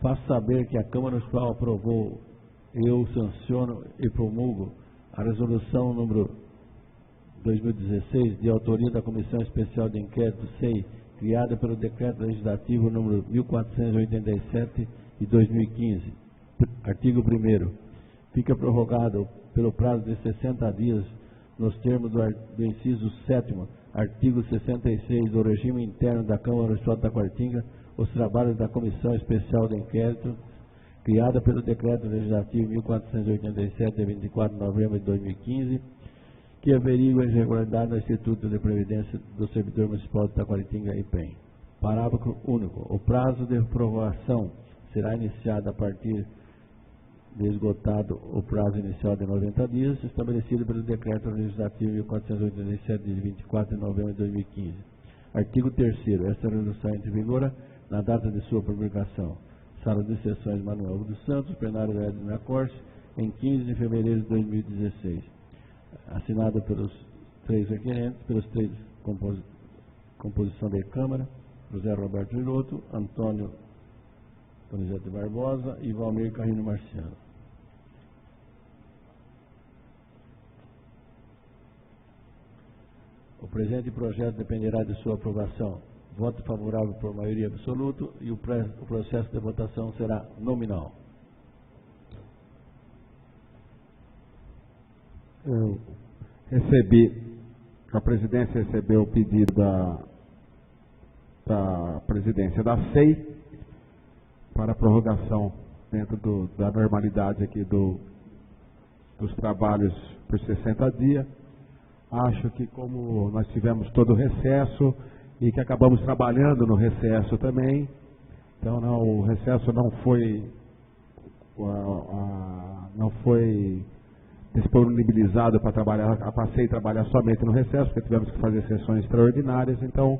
faço saber que a Câmara Municipal aprovou, eu sanciono e promulgo a resolução número 2016, de autoria da Comissão Especial de Inquérito, SEI, criada pelo Decreto Legislativo número 1487 de 2015. Artigo 1º. Fica prorrogado pelo prazo de 60 dias, nos termos do inciso 7º, artigo 66 do regime interno da Câmara Municipal de Taquaritinga, os trabalhos da Comissão Especial de Inquérito, criada pelo Decreto Legislativo 1487, de 24 de novembro de 2015, que averigua a irregularidade no Instituto de Previdência do Servidor Municipal de Taquaritinga, IPEM. Parágrafo único. O prazo de prorrogação será iniciado a partir de esgotado o prazo inicial de 90 dias, estabelecido pelo Decreto Legislativo 1487, de 24 de novembro de 2015. Artigo 3º. Esta resolução entra em vigor na data de sua publicação. Sala de Sessões Manuel dos Santos, plenário da Edna Corte, em 15 de fevereiro de 2016. Assinado pelos três requerentes, pelos três composição da Câmara, José Roberto Giroto, Antônio Donizete Barbosa e Valmir Carrinho Marciano. O presente projeto dependerá de sua aprovação. Voto favorável por maioria absoluta e o processo de votação será nominal. Eu a presidência recebeu o pedido da presidência da SEI para a prorrogação dentro da normalidade aqui dos trabalhos por 60 dias. Acho que como nós tivemos todo o recesso e que acabamos trabalhando no recesso também, então o recesso não foi disponibilizado para trabalhar, passei a trabalhar somente no recesso, porque tivemos que fazer sessões extraordinárias, então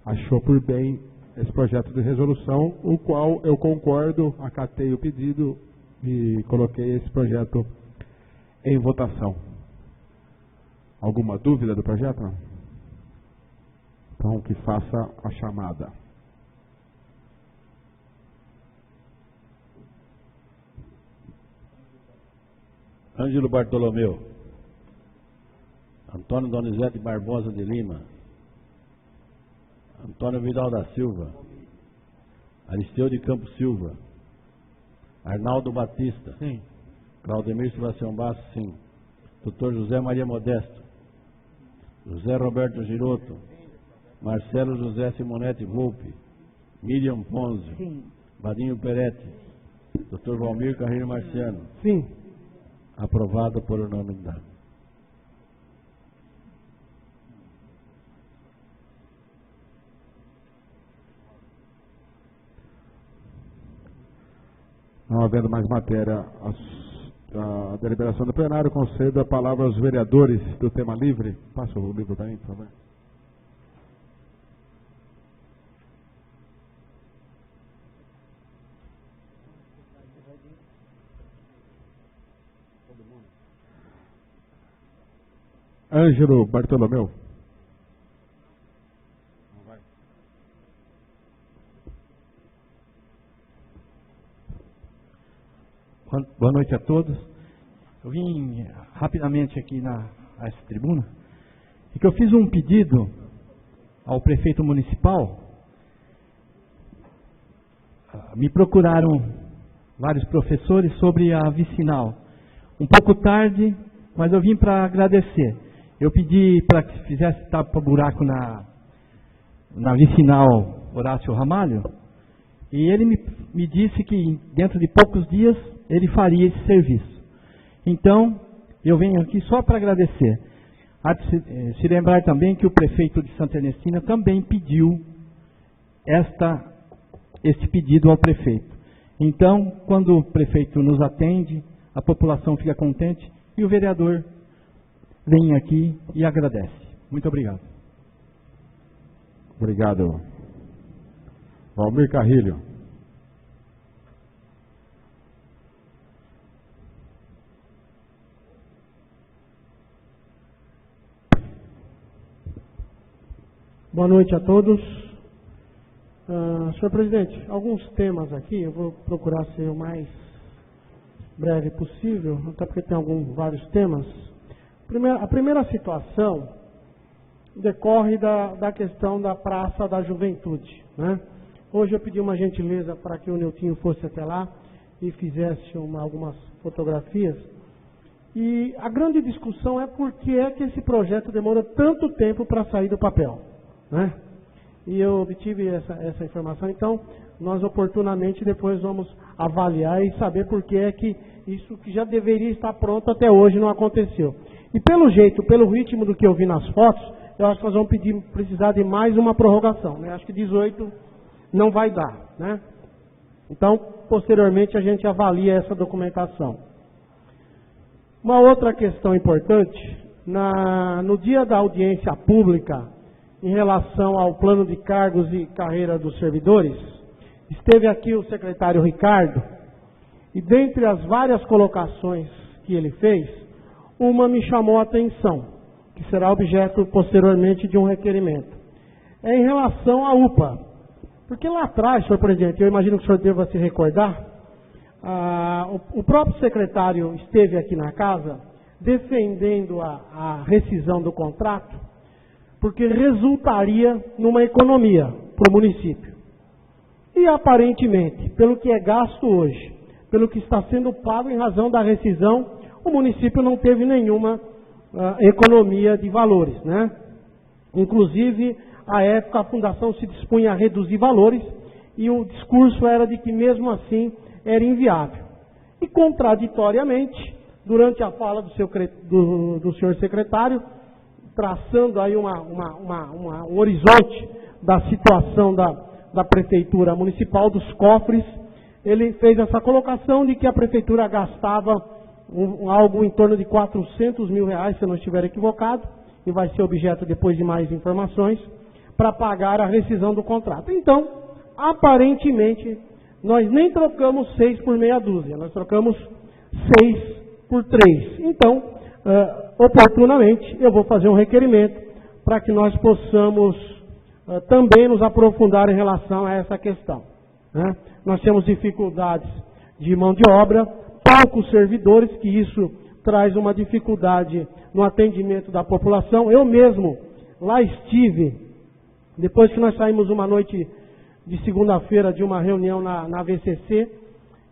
achou por bem esse projeto de resolução, o qual eu concordo, acatei o pedido e coloquei esse projeto em votação. Alguma dúvida do projeto? Não? Então, que faça a chamada. Ângelo Bartolomeu, Antônio Donizete Barbosa de Lima, Antônio Vidal da Silva, Aristeu de Campos Silva, Arnaldo Batista, Sim. Claudemir Sebastião Bastos, sim. Dr. José Maria Modesto, José Roberto Giroto, Marcelo José Simonetti Volpe, Miriam Ponzi, Sim. Vadinho Peretti, Dr. Valmir Carreiro Marciano. Sim. Aprovado por unanimidade. Não havendo mais matéria, a deliberação do plenário, concedo a palavra aos vereadores do tema livre. Passa o livro para mim, por favor. Ângelo Bartolomeu. Boa noite a todos. Eu vim rapidamente aqui a essa tribuna e que eu fiz um pedido ao prefeito municipal. Me procuraram vários professores sobre a vicinal. Um pouco tarde, mas eu vim para agradecer. Eu pedi para que fizesse tapa-buraco na vicinal Horácio Ramalho, e ele me disse que dentro de poucos dias ele faria esse serviço. Então, eu venho aqui só para agradecer. Há de se lembrar também que o prefeito de Santa Ernestina também pediu este pedido ao prefeito. Então, quando o prefeito nos atende, a população fica contente e o vereador vem aqui e agradece. Muito obrigado. Obrigado. Valmir Carrilho. Boa noite a todos. Senhor presidente, alguns temas aqui, eu vou procurar ser o mais breve possível, até porque tem vários temas. A primeira situação decorre da questão da Praça da Juventude, né? Hoje eu pedi uma gentileza para que o Niltinho fosse até lá e fizesse algumas fotografias. E a grande discussão é por que é que esse projeto demora tanto tempo para sair do papel, né? E eu obtive essa informação, então nós oportunamente depois vamos avaliar e saber por que é que isso que já deveria estar pronto até hoje não aconteceu. E pelo jeito, pelo ritmo do que eu vi nas fotos, eu acho que nós vamos precisar de mais uma prorrogação, né? Acho que 18 não vai dar, né? Então, posteriormente a gente avalia essa documentação. Uma outra questão importante, no dia da audiência pública, em relação ao plano de cargos e carreira dos servidores, esteve aqui o secretário Ricardo, e dentre as várias colocações que ele fez, uma me chamou a atenção, que será objeto posteriormente de um requerimento. É em relação à UPA. Porque lá atrás, senhor presidente, eu imagino que o senhor deva se recordar, o próprio secretário esteve aqui na casa defendendo a rescisão do contrato, porque resultaria numa economia para o município. E aparentemente, pelo que é gasto hoje, pelo que está sendo pago em razão da rescisão, o município não teve nenhuma economia de valores, né? Inclusive, à época, a fundação se dispunha a reduzir valores e o discurso era de que, mesmo assim, era inviável. E, contraditoriamente, durante a fala do senhor secretário, traçando aí um horizonte da situação da prefeitura municipal, dos cofres, ele fez essa colocação de que a prefeitura gastava algo em torno de 400 mil reais, se eu não estiver equivocado, e vai ser objeto depois de mais informações, para pagar a rescisão do contrato. Então, aparentemente, nós nem trocamos 6 por meia dúzia, nós trocamos 6 por 3. Então, oportunamente, eu vou fazer um requerimento para que nós possamos também nos aprofundar em relação a essa questão, né? Nós temos dificuldades de mão de obra, poucos servidores, que isso traz uma dificuldade no atendimento da população. Eu mesmo lá estive, depois que nós saímos uma noite de segunda-feira de uma reunião na VCC,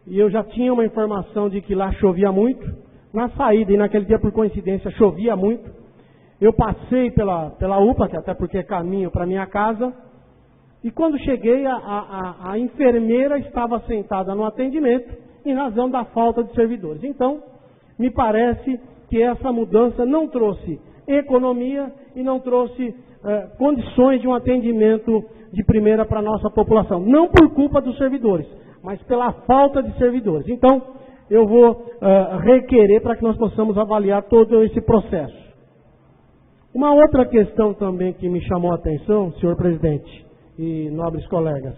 e eu já tinha uma informação de que lá chovia muito. Na saída, e naquele dia por coincidência chovia muito, eu passei pela UPA, que até porque é caminho para minha casa, e quando cheguei a enfermeira estava sentada no atendimento em razão da falta de servidores. Então, me parece que essa mudança não trouxe economia e não trouxe condições de um atendimento de primeira para a nossa população. Não por culpa dos servidores, mas pela falta de servidores. Então, eu vou requerer para que nós possamos avaliar todo esse processo. Uma outra questão também que me chamou a atenção, senhor presidente e nobres colegas,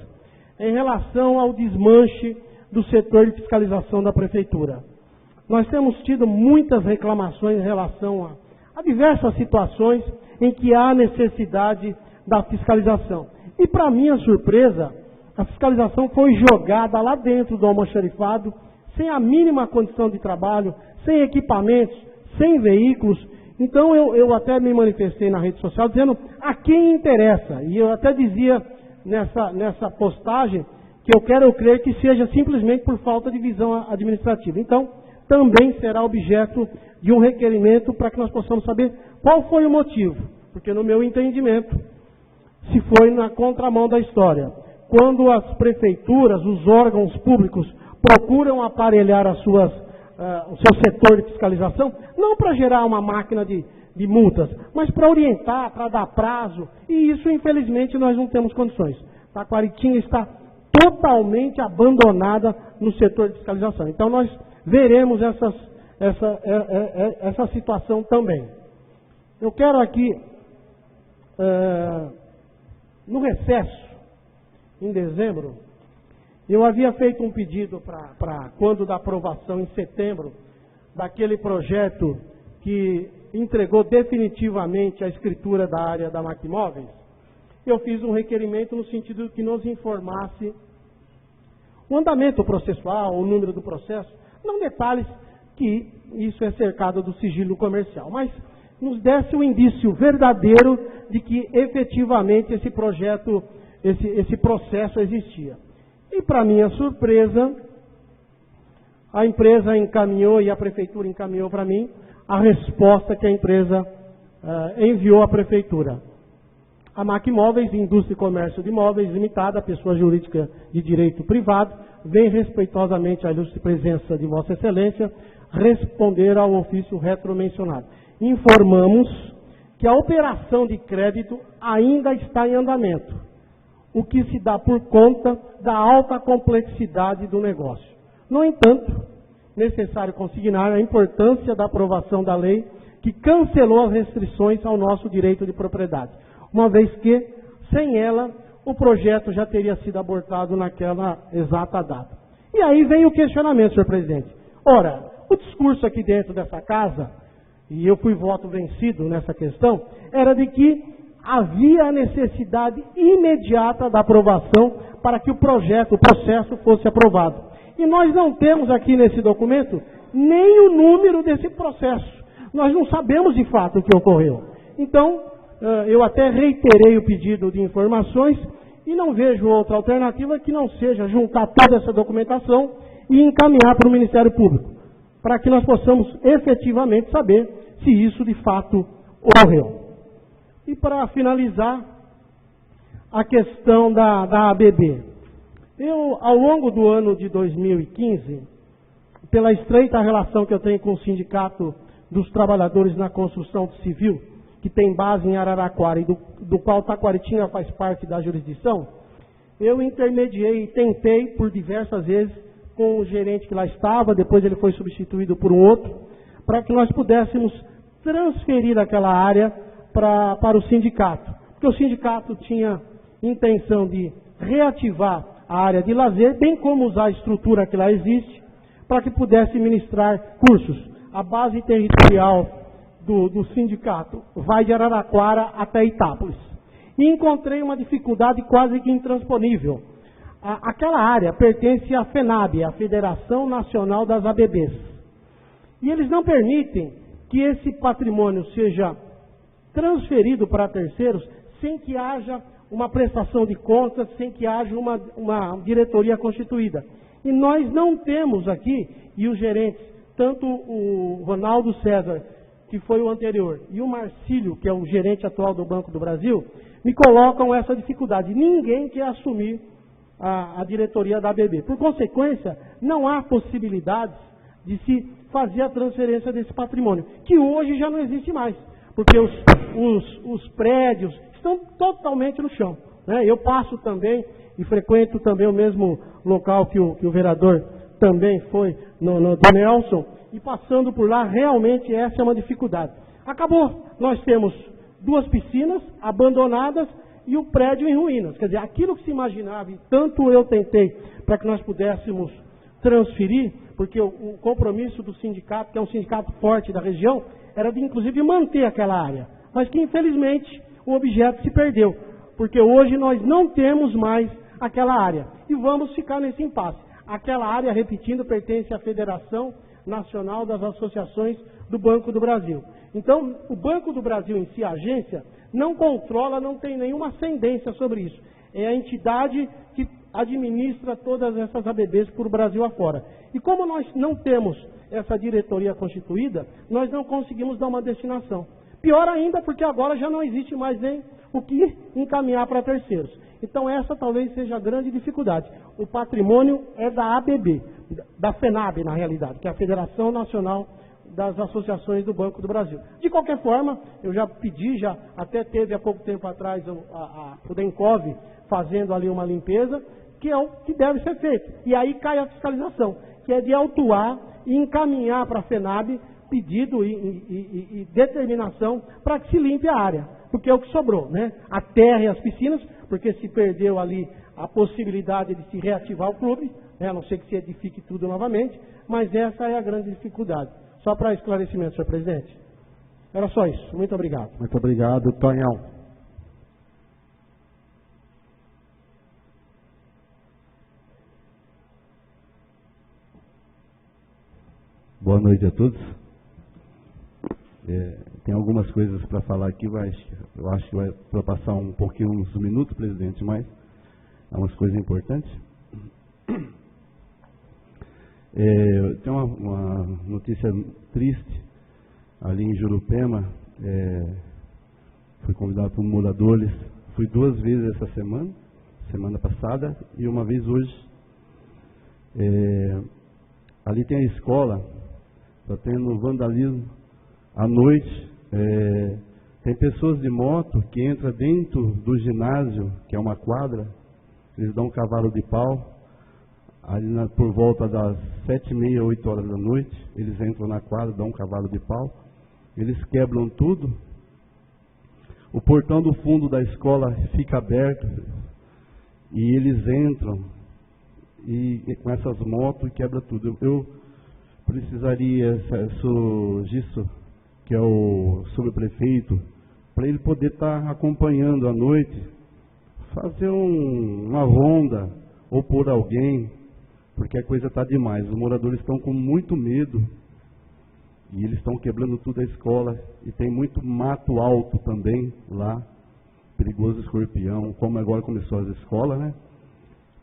é em relação ao desmanche do setor de fiscalização da prefeitura. Nós temos tido muitas reclamações em relação a diversas situações em que há necessidade da fiscalização. E, para minha surpresa, a fiscalização foi jogada lá dentro do almoxarifado, sem a mínima condição de trabalho, sem equipamentos, sem veículos. Então eu até me manifestei na rede social dizendo a quem interessa. E eu até dizia nessa postagem que eu quero crer que seja simplesmente por falta de visão administrativa. Então, também será objeto de um requerimento para que nós possamos saber qual foi o motivo. Porque no meu entendimento, se foi na contramão da história. Quando as prefeituras, os órgãos públicos procuram aparelhar o seu setor de fiscalização, não para gerar uma máquina de multas, mas para orientar, para dar prazo, e isso, infelizmente, nós não temos condições. Taquaritinga está totalmente abandonada no setor de fiscalização. Então, nós veremos essa situação também. Eu quero aqui, no recesso, em dezembro, eu havia feito um pedido para quando da aprovação em setembro daquele projeto que entregou definitivamente a escritura da área da Macmóveis, eu fiz um requerimento no sentido de que nos informasse o andamento processual, o número do processo, não detalhes que isso é cercado do sigilo comercial, mas nos desse um indício verdadeiro de que efetivamente esse projeto, esse processo existia. E, para minha surpresa, a empresa encaminhou e a prefeitura encaminhou para mim a resposta que a empresa enviou à prefeitura. A Macmóveis, Indústria e Comércio de Imóveis Limitada, pessoa jurídica de direito privado, vem respeitosamente à ilustre presença de Vossa Excelência responder ao ofício retromencionado. Informamos que a operação de crédito ainda está em andamento, o que se dá por conta da alta complexidade do negócio. No entanto, necessário consignar a importância da aprovação da lei que cancelou as restrições ao nosso direito de propriedade, uma vez que, sem ela, o projeto já teria sido abortado naquela exata data. E aí vem o questionamento, senhor presidente. Ora, o discurso aqui dentro dessa casa, e eu fui voto vencido nessa questão, era de que havia a necessidade imediata da aprovação para que o processo fosse aprovado. E nós não temos aqui nesse documento nem o número desse processo. Nós não sabemos de fato o que ocorreu. Então, eu até reiterei o pedido de informações e não vejo outra alternativa que não seja juntar toda essa documentação e encaminhar para o Ministério Público, para que nós possamos efetivamente saber se isso de fato ocorreu. E para finalizar, a questão da ABB. Eu, ao longo do ano de 2015, pela estreita relação que eu tenho com o Sindicato dos Trabalhadores na Construção Civil, que tem base em Araraquara e do qual Taquaritinga faz parte da jurisdição, eu intermediei e tentei por diversas vezes com o gerente que lá estava, depois ele foi substituído por um outro, para que nós pudéssemos transferir aquela área para o sindicato. Porque o sindicato tinha intenção de reativar a área de lazer, bem como usar a estrutura que lá existe, para que pudesse ministrar cursos. A base territorial do sindicato vai de Araraquara até Itápolis. E encontrei uma dificuldade quase que intransponível. Aquela área pertence à FENAB, a Federação Nacional das ABBs. E eles não permitem que esse patrimônio seja transferido para terceiros sem que haja uma prestação de contas, sem que haja uma diretoria constituída. E nós não temos aqui, e os gerentes, tanto o Ronaldo César, que foi o anterior, e o Marcílio, que é o gerente atual do Banco do Brasil, me colocam essa dificuldade. Ninguém quer assumir a diretoria da ABB. Por consequência, não há possibilidades de se fazer a transferência desse patrimônio, que hoje já não existe mais, porque os prédios estão totalmente no chão, né? Eu passo também e frequento também o mesmo local que o vereador também foi, do Nelson, e passando por lá, realmente essa é uma dificuldade. Acabou, nós temos 2 piscinas abandonadas e o prédio em ruínas. Quer dizer, aquilo que se imaginava, e tanto eu tentei para que nós pudéssemos transferir, porque o compromisso do sindicato, que é um sindicato forte da região, era de inclusive manter aquela área, mas que infelizmente o objeto se perdeu, porque hoje nós não temos mais aquela área e vamos ficar nesse impasse. Aquela área, repetindo, pertence à Federação Nacional das Associações do Banco do Brasil. Então, o Banco do Brasil em si, a agência, não controla, não tem nenhuma ascendência sobre isso. É a entidade que administra todas essas ABBs por Brasil afora. E como nós não temos essa diretoria constituída, nós não conseguimos dar uma destinação. Pior ainda, porque agora já não existe mais nem o que encaminhar para terceiros. Então essa talvez seja a grande dificuldade. O patrimônio é da ABB, da FENAB na realidade, que é a Federação Nacional das Associações do Banco do Brasil. De qualquer forma, eu já pedi, já até teve há pouco tempo atrás o DENCOV fazendo ali uma limpeza, que é o que deve ser feito. E aí cai a fiscalização, que é de autuar e encaminhar para a FENAB pedido e determinação para que se limpe a área, porque é o que sobrou, né? A terra e as piscinas, porque se perdeu ali a possibilidade de se reativar o clube, né? A não ser que se edifique tudo novamente, mas essa é a grande dificuldade. Só para esclarecimento, senhor presidente. Era só isso. Muito obrigado. Muito obrigado, Tonhão. Boa noite a todos. Tem algumas coisas para falar aqui, mas eu acho que vai passar um pouquinho, uns minutos, presidente, mas é umas coisas importantes. Tem uma notícia triste ali em Jurupema. Fui convidado por moradores, fui 2 vezes essa semana passada e uma vez hoje. Ali tem a escola, está tendo vandalismo à noite. Tem pessoas de moto que entram dentro do ginásio, que é uma quadra, eles dão um cavalo de pau. Ali por volta das 7h30, 8 horas da noite, eles entram na quadra, dão um cavalo de pau, eles quebram tudo, o portão do fundo da escola fica aberto, e eles entram, e com essas motos, quebra tudo. Eu precisaria, Gisso, que é o subprefeito, para ele poder estar acompanhando à noite, fazer uma ronda, ou por alguém, porque a coisa está demais. Os moradores estão com muito medo e eles estão quebrando tudo a escola e tem muito mato alto também lá, perigoso escorpião, como agora começou as escolas, né?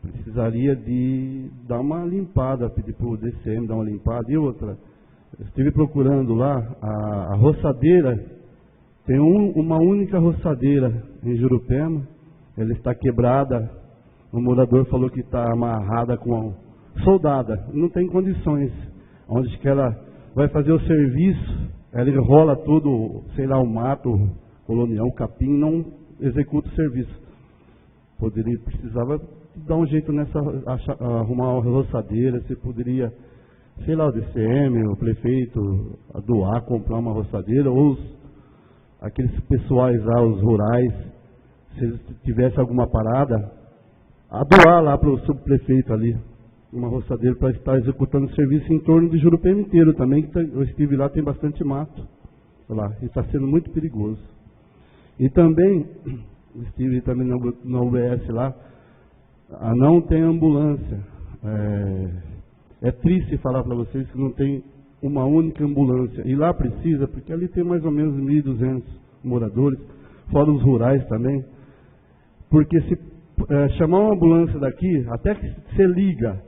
Precisaria de dar uma limpada, pedir para o DCM dar uma limpada. E outra, eu estive procurando lá a roçadeira, tem uma única roçadeira em Jurupema, ela está quebrada, o morador falou que está amarrada com soldada, não tem condições. Onde que ela vai fazer o serviço, ela enrola todo, sei lá, o mato colonial, o capim, não executa o serviço. Precisava dar um jeito nessa, arrumar uma roçadeira, você poderia, sei lá, o DCM, o prefeito, doar, comprar uma roçadeira, ou aqueles pessoais lá, os rurais, se eles tivessem alguma parada, a doar lá para o subprefeito ali, uma roçadeira para estar executando serviço em torno de Jurupema inteiro também, que eu estive lá, tem bastante mato lá, e está sendo muito perigoso. E também, estive também na UBS lá, não tem ambulância. É triste falar para vocês que não tem uma única ambulância. E lá precisa, porque ali tem mais ou menos 1.200 moradores, fora os rurais também. Porque se chamar uma ambulância daqui, até que você liga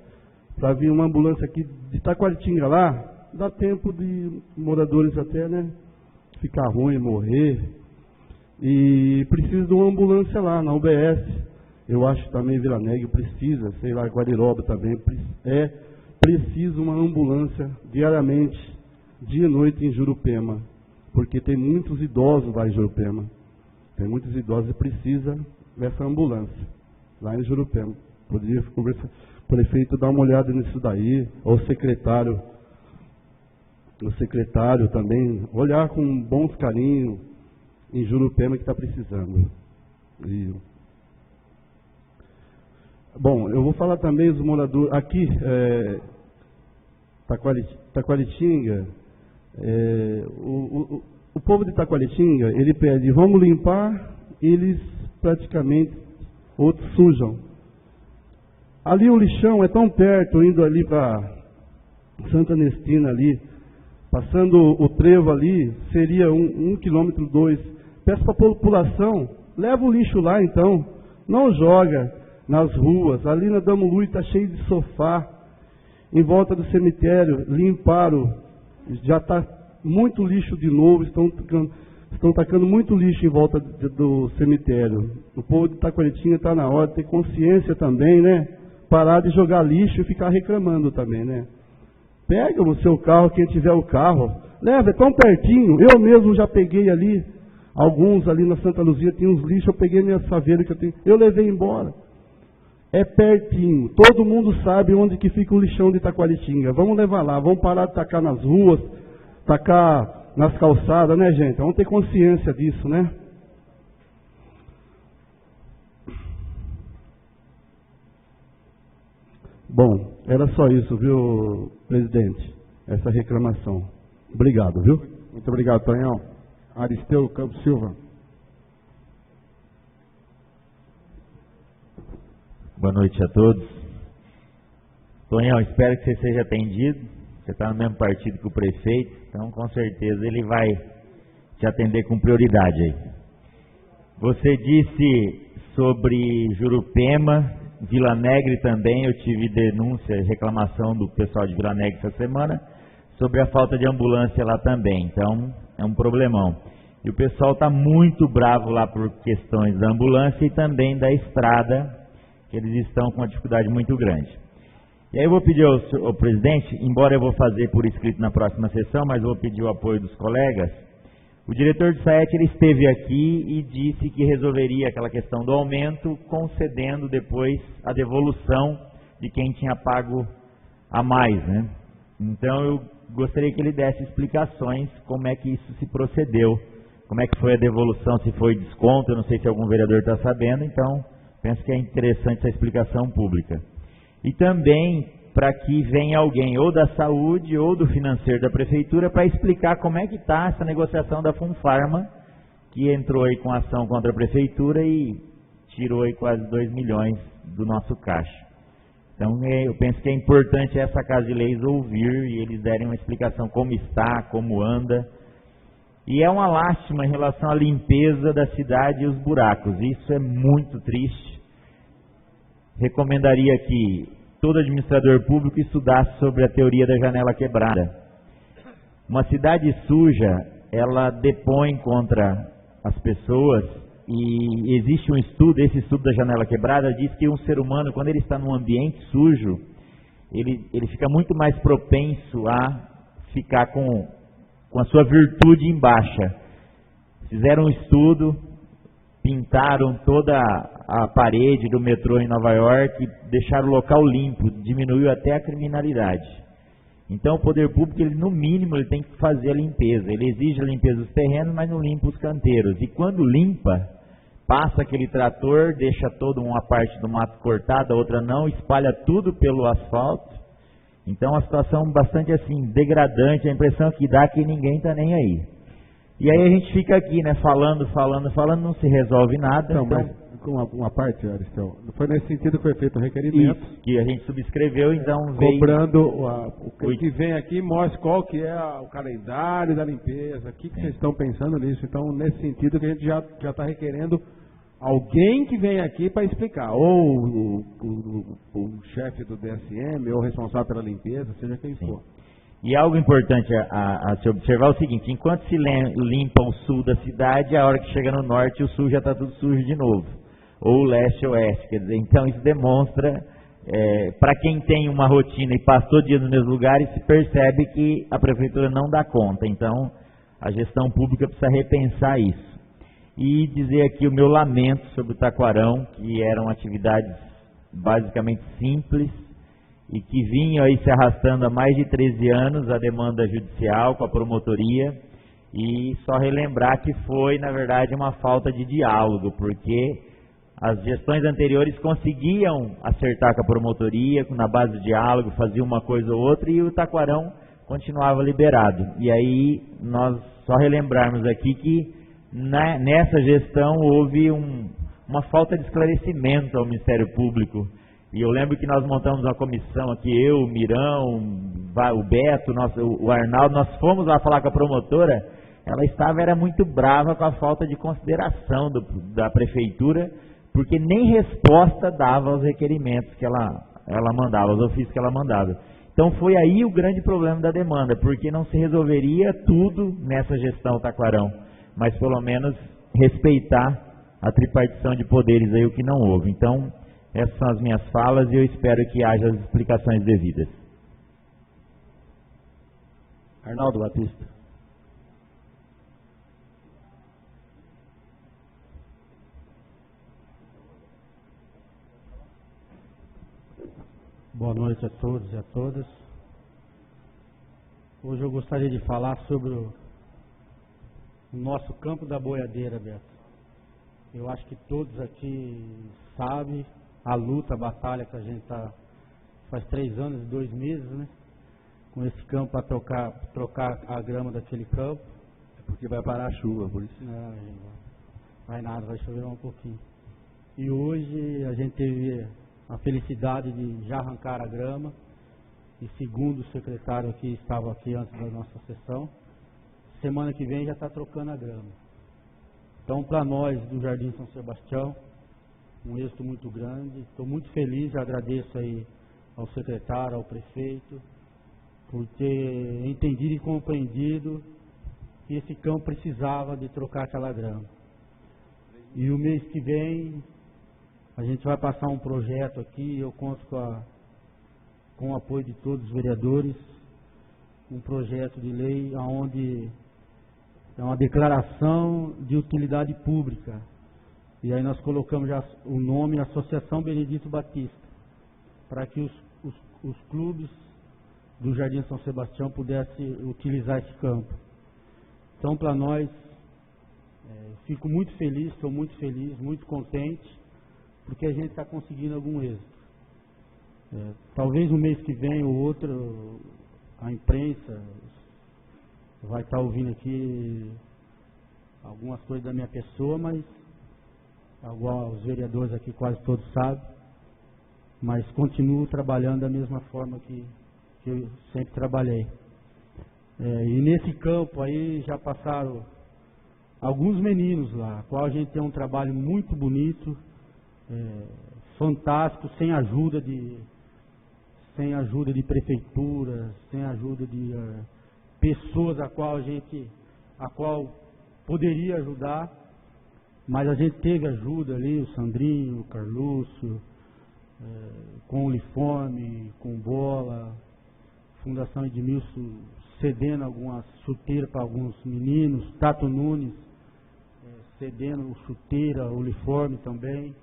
para vir uma ambulância aqui de Taquaritinga lá, dá tempo de moradores até, né, ficar ruim, morrer. E precisa de uma ambulância lá, na UBS. Eu acho também Vila Negra precisa, sei lá, Guariroba também. Precisa uma ambulância diariamente, dia e noite em Jurupema. Porque tem muitos idosos lá em Jurupema. Tem muitos idosos e precisa dessa ambulância lá em Jurupema. Poderia conversar, o prefeito dar uma olhada nisso daí, ou o secretário também, olhar com bons carinhos em Jurupema que está precisando. Bom, eu vou falar também dos moradores aqui, Taquaritinga, o povo de Taquaritinga, ele pede, vamos limpar, eles praticamente, outros sujam. Ali o lixão é tão perto, indo ali para Santa Nestina ali, passando o trevo ali, seria 1 quilômetro, 2. Peço para a população, leva o lixo lá então, não joga nas ruas. Ali na Damo Lui está cheio de sofá, em volta do cemitério, limparam, já está muito lixo de novo, estão tacando muito lixo em volta do cemitério. O povo de Taquaritinga está na hora de ter consciência também, né? Parar de jogar lixo e ficar reclamando também, né? Pega o seu carro, quem tiver o carro, leva, é tão pertinho. Eu mesmo já peguei ali, alguns ali na Santa Luzia tinha uns lixos, eu peguei minha saveira que eu tenho, eu levei embora. É pertinho, todo mundo sabe onde que fica o lixão de Taquaritinga. Vamos levar lá, vamos parar de tacar nas ruas, tacar nas calçadas, né, gente? Vamos ter consciência disso, né? Bom, era só isso, viu, presidente? Essa reclamação. Obrigado, viu? Muito obrigado, Tonhão. Aristeu Campos Silva. Boa noite a todos. Tonhão, espero que você seja atendido. Você está no mesmo partido que o prefeito, então com certeza ele vai te atender com prioridade aí. Você disse sobre Jurupema, Vila Negra também, eu tive denúncia, reclamação do pessoal de Vila Negra essa semana, sobre a falta de ambulância lá também, então é um problemão. E o pessoal está muito bravo lá por questões da ambulância e também da estrada, que eles estão com uma dificuldade muito grande. E aí eu vou pedir ao presidente, embora eu vou fazer por escrito na próxima sessão, mas vou pedir o apoio dos colegas. O diretor do SAET, ele esteve aqui e disse que resolveria aquela questão do aumento, concedendo depois a devolução de quem tinha pago a mais, né? Então eu gostaria que ele desse explicações como é que isso se procedeu, como é que foi a devolução, se foi desconto, eu não sei se algum vereador está sabendo, então penso que é interessante essa explicação pública. E também para que venha alguém ou da saúde ou do financeiro da prefeitura para explicar como é que está essa negociação da Funfarma, que entrou aí com ação contra a prefeitura e tirou aí quase 2 milhões do nosso caixa. Então eu penso que é importante essa Casa de Leis ouvir e eles derem uma explicação como está, como anda. E é uma lástima em relação à limpeza da cidade e os buracos, isso é muito triste. Recomendaria que todo administrador público estudasse sobre a teoria da janela quebrada. Uma cidade suja, ela depõe contra as pessoas e existe um estudo, esse estudo da janela quebrada diz que um ser humano, quando ele está num ambiente sujo, ele fica muito mais propenso a ficar com a sua virtude em baixa. Fizeram um estudo, pintaram toda a parede do metrô em Nova York, deixaram o local limpo, diminuiu até a criminalidade. Então o poder público, ele, no mínimo, ele tem que fazer a limpeza. Ele exige a limpeza dos terrenos, mas não limpa os canteiros. E quando limpa, passa aquele trator, deixa toda uma parte do mato cortada, a outra não, espalha tudo pelo asfalto. Então uma situação bastante assim, degradante, a impressão que dá que ninguém está nem aí. E aí a gente fica aqui, né, falando, não se resolve nada. Então, então... mas uma parte, Aristeu. Foi nesse sentido que foi feito o requerimento. Isso, que a gente subscreveu, então veio... Cobrando o que vem aqui, mostra qual que é o calendário da limpeza, o que vocês estão pensando nisso. Então, nesse sentido que a gente já está requerendo alguém que venha aqui para explicar, ou o chefe do DSM, ou o responsável pela limpeza, seja quem for. E algo importante a se observar é o seguinte: enquanto se limpa o sul da cidade, a hora que chega no norte, o sul já está tudo sujo de novo. Ou leste ou oeste. Quer dizer, então isso demonstra, para quem tem uma rotina e passa todo dia nos mesmos lugares, se percebe que a prefeitura não dá conta. Então, a gestão pública precisa repensar isso. E dizer aqui o meu lamento sobre o Taquarão, que eram atividades basicamente simples, e que vinham aí se arrastando há mais de 13 anos, a demanda judicial com a promotoria, e só relembrar que foi, na verdade, uma falta de diálogo, porque as gestões anteriores conseguiam acertar com a promotoria, na base do diálogo, faziam uma coisa ou outra, e o Taquarão continuava liberado. E aí, nós só relembrarmos aqui que nessa gestão houve uma falta de esclarecimento ao Ministério Público. E eu lembro que nós montamos uma comissão aqui, eu, o Mirão, o Beto, o Arnaldo, nós fomos lá falar com a promotora, ela era muito brava com a falta de consideração da prefeitura, porque nem resposta dava aos requerimentos que ela mandava, aos ofícios que ela mandava. Então foi aí o grande problema da demanda, porque não se resolveria tudo nessa gestão Taquarão, mas pelo menos respeitar a tripartição de poderes aí, o que não houve. Então, essas são as minhas falas e eu espero que haja as explicações devidas. Arnaldo Batista. Boa noite a todos e a todas. Hoje eu gostaria de falar sobre o nosso campo da boiadeira, Beto. Eu acho que todos aqui sabem a luta, a batalha que a gente está faz 3 anos e 2 meses, né? Com esse campo para trocar a grama daquele campo. É porque vai parar a chuva, por isso. Não, vai nada, vai chover um pouquinho. E hoje a gente teve a felicidade de já arrancar a grama. E segundo o secretário que estava aqui antes da nossa sessão, semana que vem já está trocando a grama. Então, para nós do Jardim São Sebastião, um êxito muito grande. Estou muito feliz, agradeço aí ao secretário, ao prefeito, por ter entendido e compreendido que esse campo precisava de trocar aquela grama. E o mês que vem a gente vai passar um projeto aqui, eu conto com o apoio de todos os vereadores, um projeto de lei onde é uma declaração de utilidade pública. E aí nós colocamos já o nome Associação Benedito Batista, para que os clubes do Jardim São Sebastião pudessem utilizar esse campo. Então, para nós, fico muito feliz, estou muito feliz, muito contente, porque a gente está conseguindo algum êxito. Talvez no mês que vem ou outro, a imprensa vai estar ouvindo aqui algumas coisas da minha pessoa, mas igual os vereadores aqui quase todos sabem, mas continuo trabalhando da mesma forma que eu sempre trabalhei. E nesse campo aí já passaram alguns meninos lá, qual a gente tem um trabalho muito bonito, fantástico, sem ajuda de prefeitura, sem ajuda de pessoas a qual poderia ajudar, mas a gente teve ajuda ali, o Sandrinho, o Carlúcio, com uniforme, com bola, Fundação Edmilson cedendo algumas chuteiras para alguns meninos, Tato Nunes cedendo chuteira, uniforme também.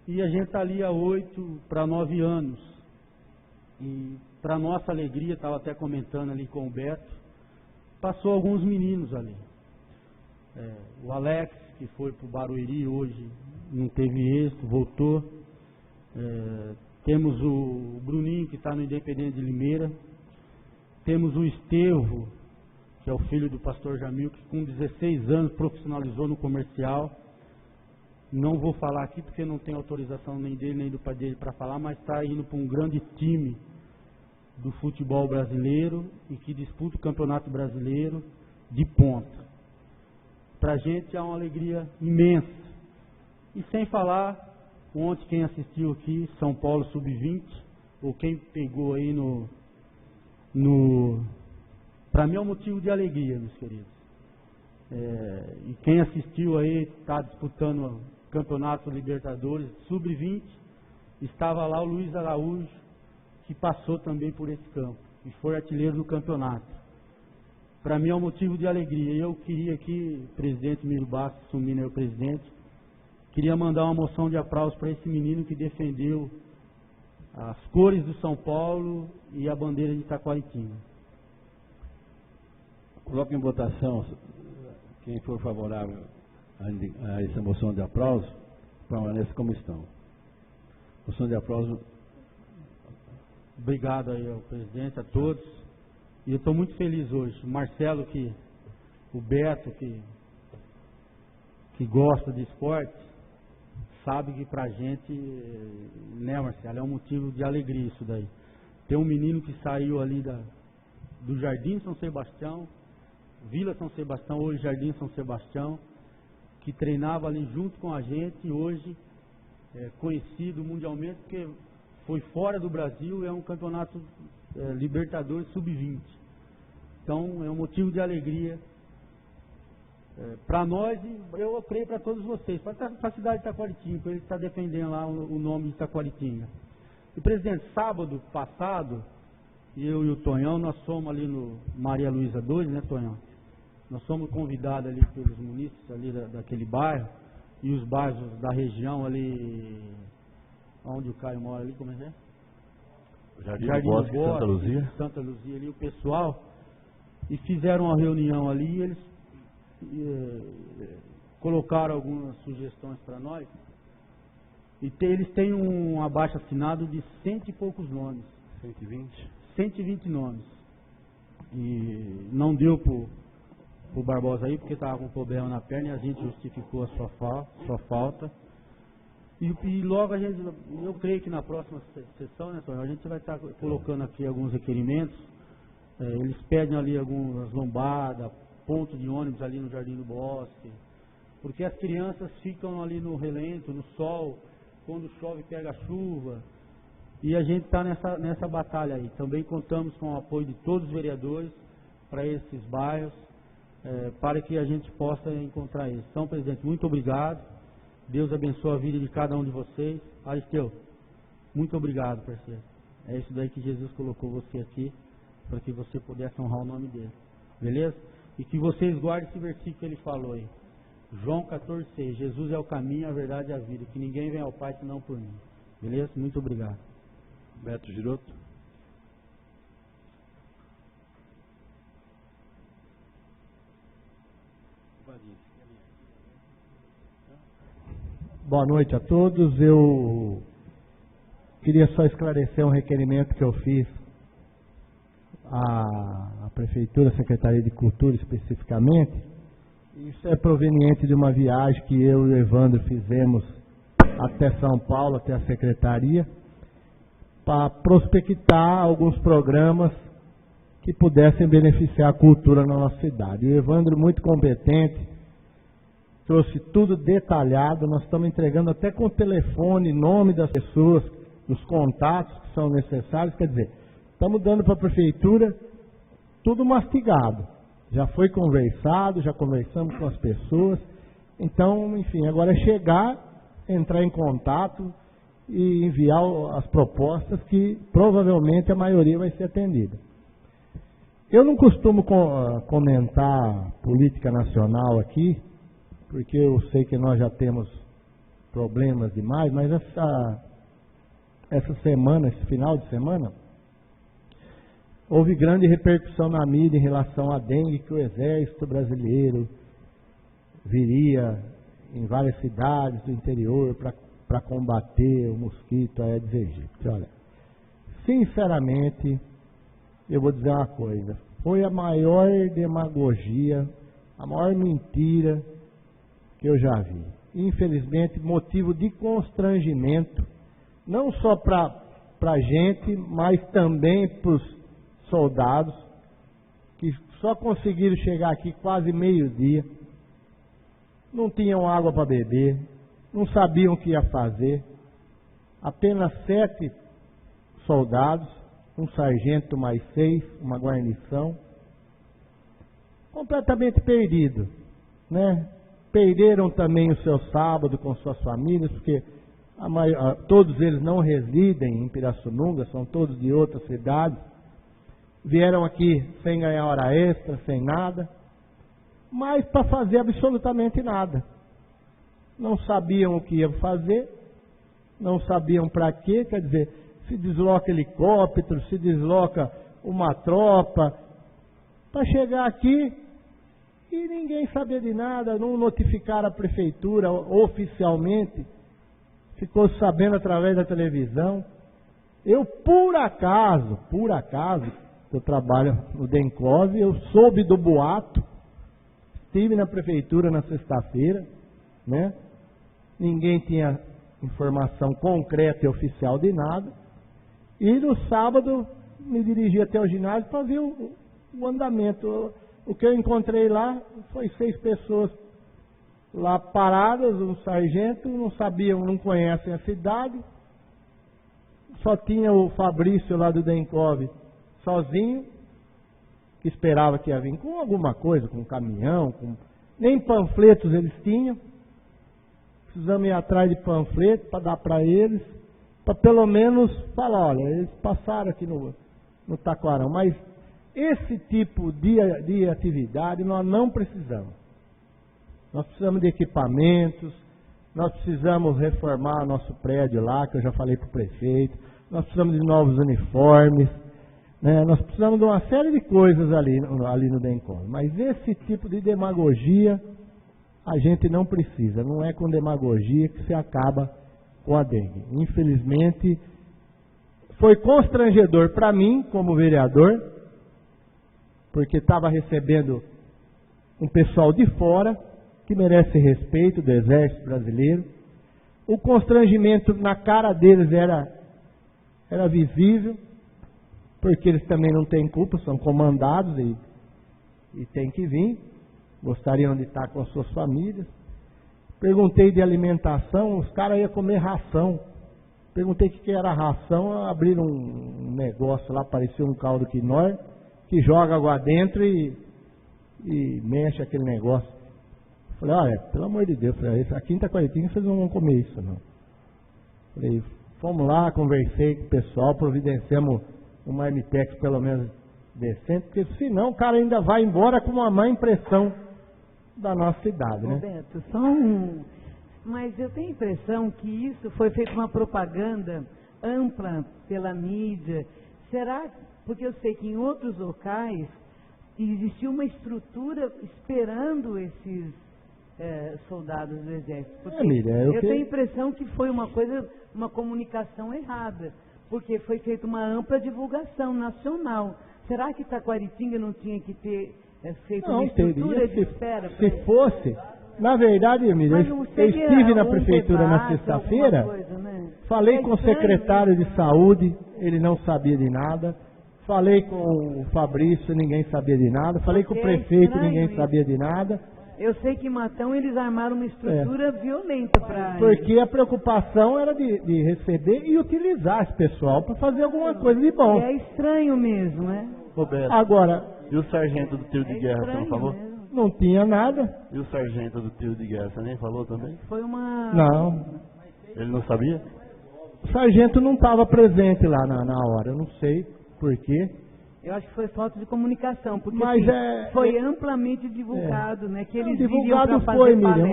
E a gente está ali há 8 para 9 anos. E para nossa alegria, estava até comentando ali com o Beto, passou alguns meninos ali. O Alex, que foi para o Barueri hoje, não teve êxito, voltou. Temos o Bruninho, que está no Independente de Limeira. Temos o Estevão, que é o filho do pastor Jamil, que com 16 anos profissionalizou no comercial. Não vou falar aqui porque não tem autorização nem dele nem do pai dele para falar, mas está indo para um grande time do futebol brasileiro e que disputa o Campeonato Brasileiro de ponta. Para a gente é uma alegria imensa. E sem falar, ontem quem assistiu aqui, São Paulo Sub-20, ou quem pegou aí para mim é um motivo de alegria, meus queridos. E quem assistiu aí, está disputando o Campeonato Libertadores Sub-20, estava lá o Luiz Araújo, que passou também por esse campo e foi artilheiro do campeonato. Para mim é um motivo de alegria. E eu queria aqui, presidente Miro Bastos, assumindo aí o presidente, queria mandar uma moção de aplauso para esse menino que defendeu as cores do São Paulo e a bandeira de Itacoaritinga. Coloque em votação quem for favorável a essa moção de aplauso, permaneça como estão. Moção de aplauso. Obrigado aí ao presidente, a todos. E eu estou muito feliz hoje. O Marcelo, o Beto, que gosta de esporte, sabe que pra gente, né, Marcelo, é um motivo de alegria isso daí. Tem um menino que saiu ali do Jardim São Sebastião, Vila São Sebastião, hoje Jardim São Sebastião, que treinava ali junto com a gente e hoje é conhecido mundialmente porque foi fora do Brasil, é um campeonato Libertadores Sub-20. Então é um motivo de alegria para nós e eu creio para todos vocês, para a cidade de Itacoaritinga, porque ele está defendendo lá o nome de Itacoaritinga. E presidente, sábado passado, eu e o Tonhão, nós somos ali no Maria Luísa 2, né, Tonhão? Nós somos convidados ali pelos munícipes ali daquele bairro e os bairros da região ali, onde o Caio mora ali, como é que é? Jardim do Bosque, Santa Luzia. Santa Luzia ali, o pessoal, e fizeram uma reunião ali e eles colocaram algumas sugestões para nós. E eles têm um abaixo assinado de 100 e poucos nomes. 120? 120 nomes. E não deu pro Barbosa aí, porque estava com problema na perna e a gente justificou a sua falta. E logo eu creio que na próxima sessão, né, Tony, a gente vai estar colocando aqui alguns requerimentos. Eles pedem ali algumas lombadas, ponto de ônibus ali no Jardim do Bosque, porque as crianças ficam ali no relento, no sol, quando chove pega chuva, e a gente está nessa batalha aí. Também contamos com o apoio de todos os vereadores para esses bairros, para que a gente possa encontrar isso. Então, presidente, muito obrigado. Deus abençoe a vida de cada um de vocês. Aristeu, muito obrigado, parceiro. É isso daí que Jesus colocou você aqui, para que você pudesse honrar o nome dele. Beleza? E que vocês guardem esse versículo que ele falou aí. João 14,6. Jesus é o caminho, a verdade e a vida. Que ninguém vem ao Pai senão por mim. Beleza? Muito obrigado. Beto Giroto. Boa noite a todos. Eu queria só esclarecer um requerimento que eu fiz à Prefeitura, à Secretaria de Cultura especificamente. Isso é proveniente de uma viagem que eu e o Evandro fizemos até São Paulo, até a Secretaria, para prospectar alguns programas que pudessem beneficiar a cultura na nossa cidade. E o Evandro, muito competente, trouxe tudo detalhado. Nós estamos entregando até com o telefone, nome das pessoas, dos contatos que são necessários. Quer dizer, estamos dando para a Prefeitura tudo mastigado. Já foi conversado, já conversamos com as pessoas. Então, enfim, agora é chegar, entrar em contato e enviar as propostas que provavelmente a maioria vai ser atendida. Eu não costumo comentar política nacional aqui, porque eu sei que nós já temos problemas demais, mas essa semana, esse final de semana, houve grande repercussão na mídia em relação à dengue, que o Exército Brasileiro viria em várias cidades do interior para combater o mosquito Aedes aegypti. Olha, sinceramente, eu vou dizer uma coisa, foi a maior demagogia, a maior mentira que eu já vi. infelizmente, motivo de constrangimento, não só para a gente, mas também para os soldados, que só conseguiram chegar aqui quase meio-dia, não tinham água para beber, não sabiam o que ia fazer, apenas 7 soldados, um sargento mais 6, uma guarnição, completamente perdido, né? Perderam também o seu sábado com suas famílias, porque todos eles não residem em Pirassununga, são todos de outras cidades, vieram aqui sem ganhar hora extra, sem nada, mas para fazer absolutamente nada. Não sabiam o que iam fazer, não sabiam para quê, quer dizer, se desloca helicóptero, se desloca uma tropa, para chegar aqui e ninguém sabia de nada, não notificaram a prefeitura oficialmente, ficou sabendo através da televisão. Eu, por acaso, eu trabalho no DENCOV, eu soube do boato, estive na prefeitura na sexta-feira, né? Ninguém tinha informação concreta e oficial de nada, e no sábado me dirigi até o ginásio para ver o andamento. O que eu encontrei lá foi 6 pessoas lá paradas, um sargento, não sabiam, não conhecem a cidade, só tinha o Fabrício lá do DENCOV sozinho, que esperava que ia vir com alguma coisa, com um caminhão, nem panfletos eles tinham. Precisamos ir atrás de panfleto para dar para eles, para pelo menos falar, olha, eles passaram aqui no Taquarão, mas esse tipo de atividade nós não precisamos. Nós precisamos de equipamentos, nós precisamos reformar nosso prédio lá, que eu já falei para o prefeito, nós precisamos de novos uniformes, né? Nós precisamos de uma série de coisas ali no DENCOV. Mas esse tipo de demagogia a gente não precisa, não é com demagogia que se acaba com a dengue. Infelizmente, foi constrangedor para mim, como vereador, porque estava recebendo um pessoal de fora, que merece respeito, do Exército Brasileiro. O constrangimento na cara deles era visível, porque eles também não têm culpa, são comandados e têm que vir, gostariam de estar com as suas famílias. Perguntei de alimentação, os caras iam comer ração. Perguntei o que era ração, abriram um negócio lá, parecia um caldo quinói, que joga água dentro e mexe aquele negócio. Falei, olha, pelo amor de Deus, aqui em Taquaritinga vocês não vão comer isso, não. Falei, fomos lá, conversei com o pessoal, providenciamos uma Marmitex pelo menos decente, porque senão o cara ainda vai embora com uma má impressão da nossa cidade, né? Roberto, mas eu tenho a impressão que isso foi feito uma propaganda ampla pela mídia. Será, porque eu sei que em outros locais existia uma estrutura esperando esses soldados do Exército. Porque eu tenho a impressão que foi uma comunicação errada, porque foi feita uma ampla divulgação nacional. Será que Taquaritinga não tinha que ter feito uma estrutura de espera? Se fosse, na verdade, Emília, eu estive na prefeitura na sexta-feira, né? Falei com o secretário de saúde, ele não sabia de nada. Falei com o Fabrício, ninguém sabia de nada. Falei com o prefeito, ninguém sabia de nada. Eu sei que em Matão eles armaram uma estrutura violenta para... Porque a preocupação era de receber e utilizar esse pessoal para fazer alguma coisa de bom. E é estranho mesmo, né? Roberto, agora, e o sargento do tiro de guerra, você não falou? Mesmo. Não tinha nada. E o sargento do tiro de guerra, você nem falou também? Foi uma... Não. Ele não sabia? O sargento não estava presente lá na hora, eu não sei por quê. Eu acho que foi falta de comunicação, porque mas foi amplamente divulgado, né? Que eles divulgado foi, Miriam,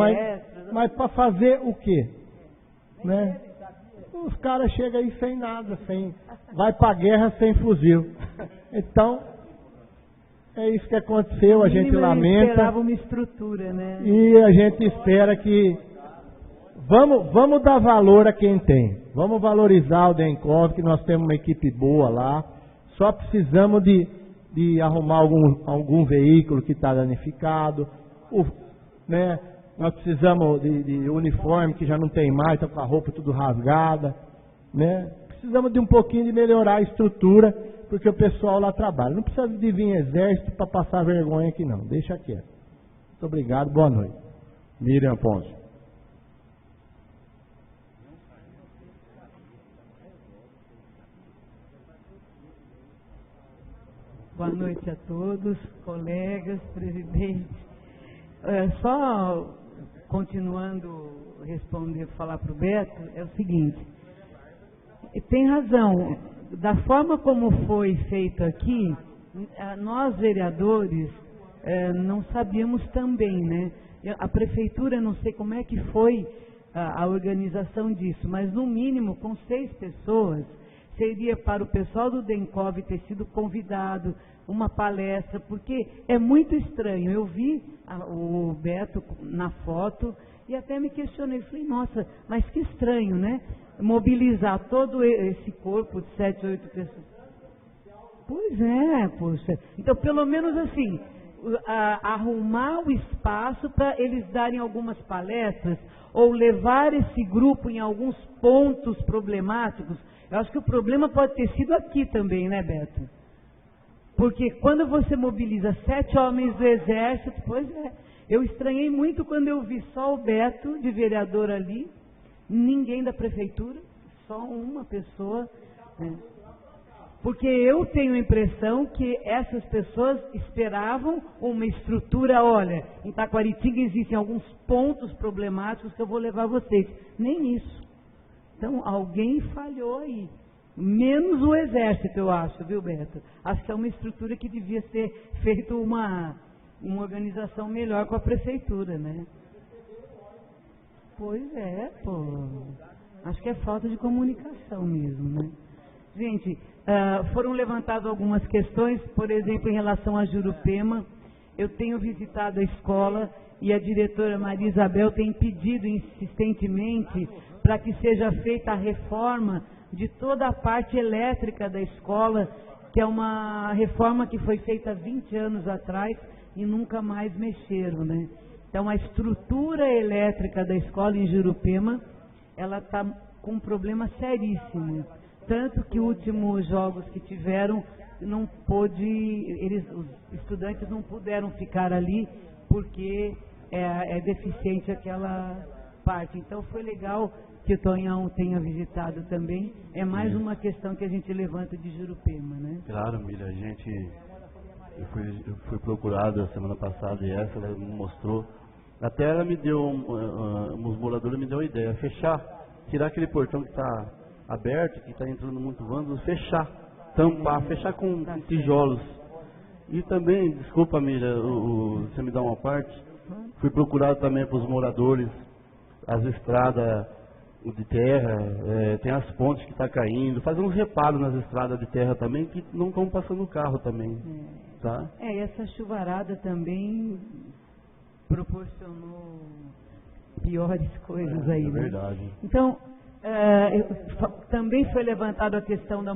mas para fazer o quê? Né? Os caras chegam aí sem nada, vai para a guerra sem fuzil. Então, é isso que aconteceu, a gente lamenta. Esperava uma estrutura, né? E a gente espera que vamos dar valor a quem tem. Vamos valorizar o DENCOV, que nós temos uma equipe boa lá. Só precisamos de arrumar algum veículo que está danificado, né? nós precisamos de uniforme que já não tem mais, está com a roupa tudo rasgada, né? Precisamos de um pouquinho de melhorar a estrutura, porque o pessoal lá trabalha. Não precisa de vir exército para passar vergonha aqui não, deixa quieto. Muito obrigado, boa noite. Miriam Ponte. Boa noite a todos, colegas, presidente. Só continuando responder, falar para o Beto, é o seguinte, tem razão, da forma como foi feito aqui, nós vereadores não sabíamos também, né? A prefeitura, não sei como é que foi a organização disso, mas no mínimo com 6 pessoas, seria para o pessoal do DENCOV ter sido convidado, uma palestra, porque é muito estranho. Eu vi o Beto na foto e até me questionei, falei, nossa, mas que estranho, né? Mobilizar todo esse corpo de 7, 8 pessoas. Pois é, poxa. Então, pelo menos assim, arrumar o espaço para eles darem algumas palestras ou levar esse grupo em alguns pontos problemáticos. Eu acho que o problema pode ter sido aqui também, né, Beto? Porque quando você mobiliza 7 homens do Exército, pois é, eu estranhei muito quando eu vi só o Beto, de vereador ali, ninguém da prefeitura, só uma pessoa, né? Porque eu tenho a impressão que essas pessoas esperavam uma estrutura, olha, em Taquaritinga existem alguns pontos problemáticos que eu vou levar vocês. Nem isso. Então, alguém falhou aí. Menos o Exército, eu acho, viu, Beto? Acho que é uma estrutura que devia ser feito uma organização melhor com a prefeitura, né? Pois é, pô. Acho que é falta de comunicação mesmo, né? Gente, foram levantadas algumas questões, por exemplo, em relação a Jurupema. Eu tenho visitado a escola e a diretora Maria Isabel tem pedido insistentemente para que seja feita a reforma de toda a parte elétrica da escola, que é uma reforma que foi feita há 20 anos atrás e nunca mais mexeram, né? Então, a estrutura elétrica da escola em Jurupema, ela está com um problema seríssimo. Tanto que os últimos jogos que tiveram, não pôde, os estudantes não puderam ficar ali, porque é deficiente aquela parte. Então, foi legal que o Tonhão tenha visitado também. É mais uma questão que a gente levanta de Jurupema, né? Claro, Miriam, eu fui procurado a semana passada e ela me mostrou. Até ela me deu, os moradores me deu uma ideia, tirar aquele portão que está aberto, que está entrando muito vândalo, fechar, tampar, fechar com tijolos. E também, desculpa, Miriam, você me dá uma parte, fui procurado também para os moradores, as estradas de terra, tem as pontes que estão caindo, fazer uns reparos nas estradas de terra também, que não estão passando carro também. Tá? E essa chuvarada também proporcionou piores coisas aí, né? Verdade. Então, também foi levantada a questão do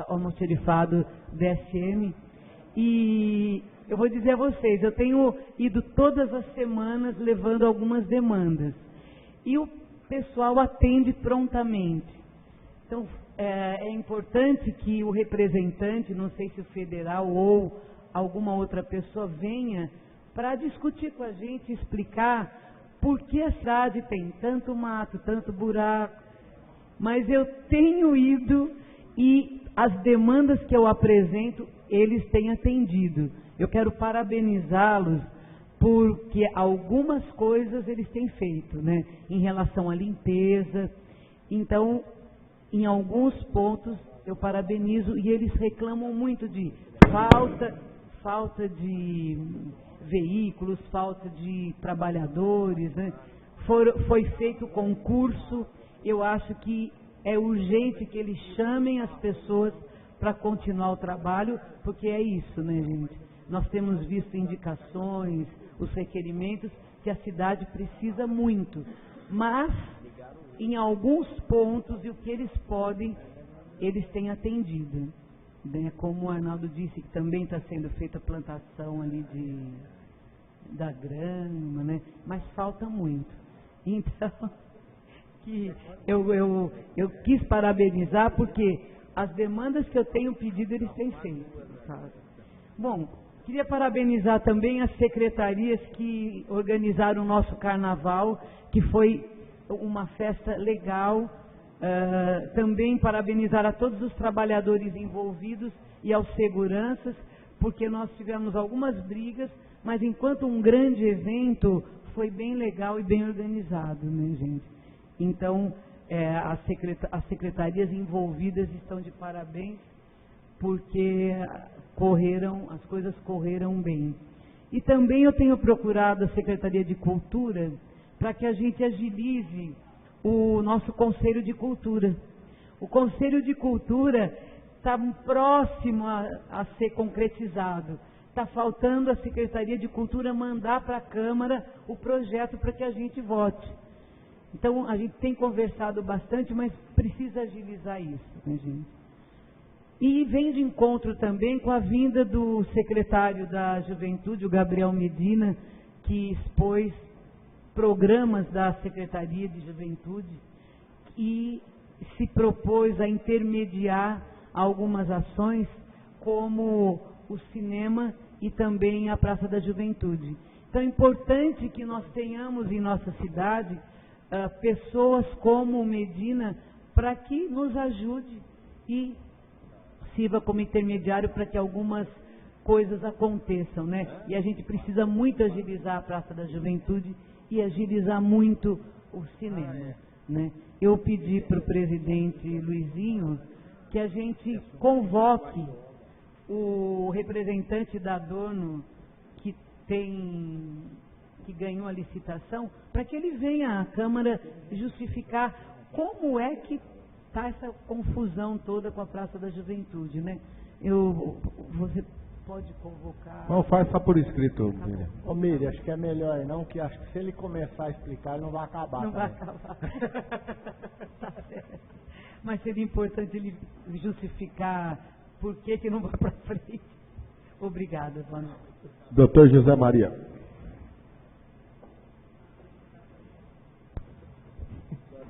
almoxarifado DSM, e eu vou dizer a vocês, eu tenho ido todas as semanas levando algumas demandas, e o pessoal atende prontamente. Então, é importante que o representante, não sei se o federal ou alguma outra pessoa, venha para discutir com a gente, explicar por que a cidade tem tanto mato, tanto buraco. Mas eu tenho ido e as demandas que eu apresento, eles têm atendido. Eu quero parabenizá-los porque algumas coisas eles têm feito, né? Em relação à limpeza. Então, em alguns pontos eu parabenizo e eles reclamam muito de falta de veículos, falta de trabalhadores, né? Foi feito concurso. Eu acho que é urgente que eles chamem as pessoas para continuar o trabalho, porque é isso, né, gente? Nós temos visto indicações, os requerimentos que a cidade precisa muito, mas em alguns pontos e o que eles podem, eles têm atendido, né? Como o Arnaldo disse, que também está sendo feita a plantação ali da grama, né? Mas falta muito. Então, que eu quis parabenizar porque as demandas que eu tenho pedido, eles têm feito, sabe? Bom, queria parabenizar também as secretarias que organizaram o nosso carnaval, que foi uma festa legal. Também parabenizar a todos os trabalhadores envolvidos e aos seguranças, porque nós tivemos algumas brigas, mas enquanto um grande evento, foi bem legal e bem organizado, né, gente? Então, as secretarias envolvidas estão de parabéns, porque as coisas correram bem. E também eu tenho procurado a Secretaria de Cultura para que a gente agilize o nosso Conselho de Cultura. O Conselho de Cultura está próximo a ser concretizado. Está faltando a Secretaria de Cultura mandar para a Câmara o projeto para que a gente vote. Então, a gente tem conversado bastante, mas precisa agilizar isso, né, gente? E vem de encontro também com a vinda do secretário da Juventude, o Gabriel Medina, que expôs programas da Secretaria de Juventude e se propôs a intermediar algumas ações, como o cinema e também a Praça da Juventude. Então é importante que nós tenhamos em nossa cidade pessoas como o Medina para que nos ajude e sirva como intermediário para que algumas coisas aconteçam, né? E a gente precisa muito agilizar a Praça da Juventude e agilizar muito o cinema, né? Eu pedi para o presidente Luizinho que a gente convoque o representante da Adorno que ganhou a licitação, para que ele venha à Câmara justificar como é que está essa confusão toda com a Praça da Juventude, né? Você pode convocar... Não, faz só por escrito, Miriam. Ô Miriam, acho que é melhor não, que acho que se ele começar a explicar, ele não vai acabar. Não vai acabar. Tá certo. Mas seria importante ele justificar por que não vai para frente. Obrigada, Vânia. Doutor José Maria.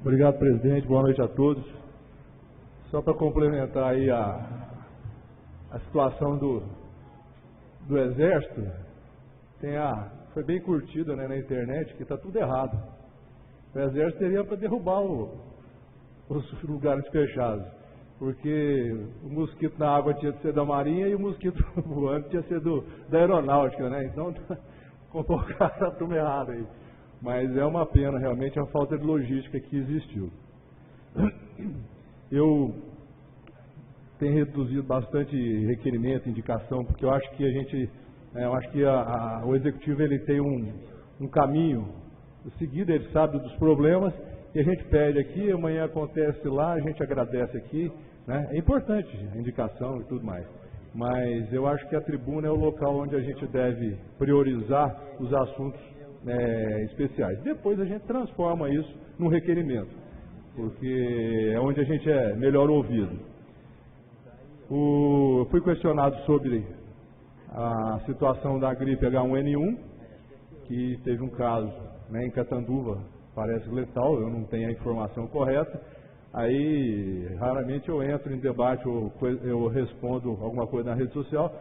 Obrigado, presidente. Boa noite a todos. Só para complementar aí a situação do Exército, foi bem curtida, né, na internet, que está tudo errado. O Exército teria para derrubar os lugares fechados, porque o mosquito na água tinha de ser da Marinha e o mosquito voando tinha de ser da Aeronáutica, né? Então, colocaram a turma errada aí. Mas é uma pena, realmente, a falta de logística que existiu. Eu tenho reduzido bastante requerimento, indicação, porque eu acho que o Executivo ele tem um caminho seguido, ele sabe dos problemas, e a gente pede aqui, amanhã acontece lá, a gente agradece aqui, né? É importante a indicação e tudo mais. Mas eu acho que a tribuna é o local onde a gente deve priorizar os assuntos especiais. Depois a gente transforma isso num requerimento, porque é onde a gente é melhor ouvido. Eu fui questionado sobre a situação da gripe H1N1, que teve um caso, né, em Catanduva, parece letal, eu não tenho a informação correta. Aí, raramente eu entro em debate ou eu respondo alguma coisa na rede social,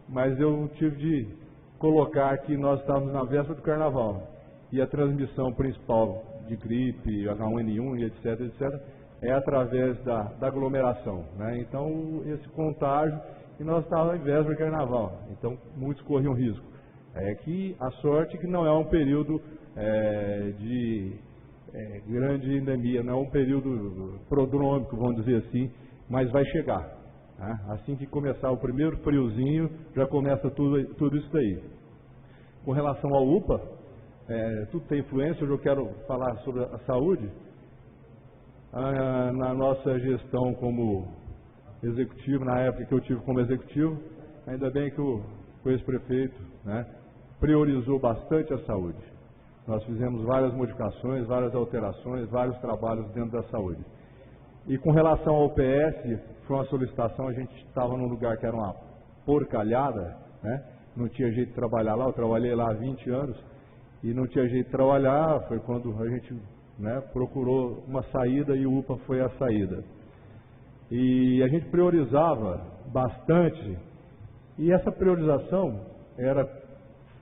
mas eu tive de colocar que nós estávamos na véspera do Carnaval e a transmissão principal de gripe, H1N1 e etc, é através da aglomeração, né? Então, esse contágio, e nós estávamos em véspera do Carnaval, então muitos corriam risco. É que a sorte que não é um período de grande endemia, não é um período prodrômico, vamos dizer assim, mas vai chegar. Né? Assim que começar o primeiro friozinho, já começa tudo isso daí. Com relação ao UPA, tudo tem influência, hoje eu quero falar sobre a saúde. Na nossa gestão como executivo, na época que eu tive como executivo, ainda bem que o ex-prefeito, né, priorizou bastante a saúde. Nós fizemos várias modificações, várias alterações, vários trabalhos dentro da saúde. E com relação ao PS, foi uma solicitação, a gente estava num lugar que era uma porcalhada, né? não tinha jeito de trabalhar lá, eu trabalhei lá há 20 anos, e não tinha jeito de trabalhar, foi quando a gente, né, procurou uma saída e o UPA foi a saída. E a gente priorizava bastante, e essa priorização era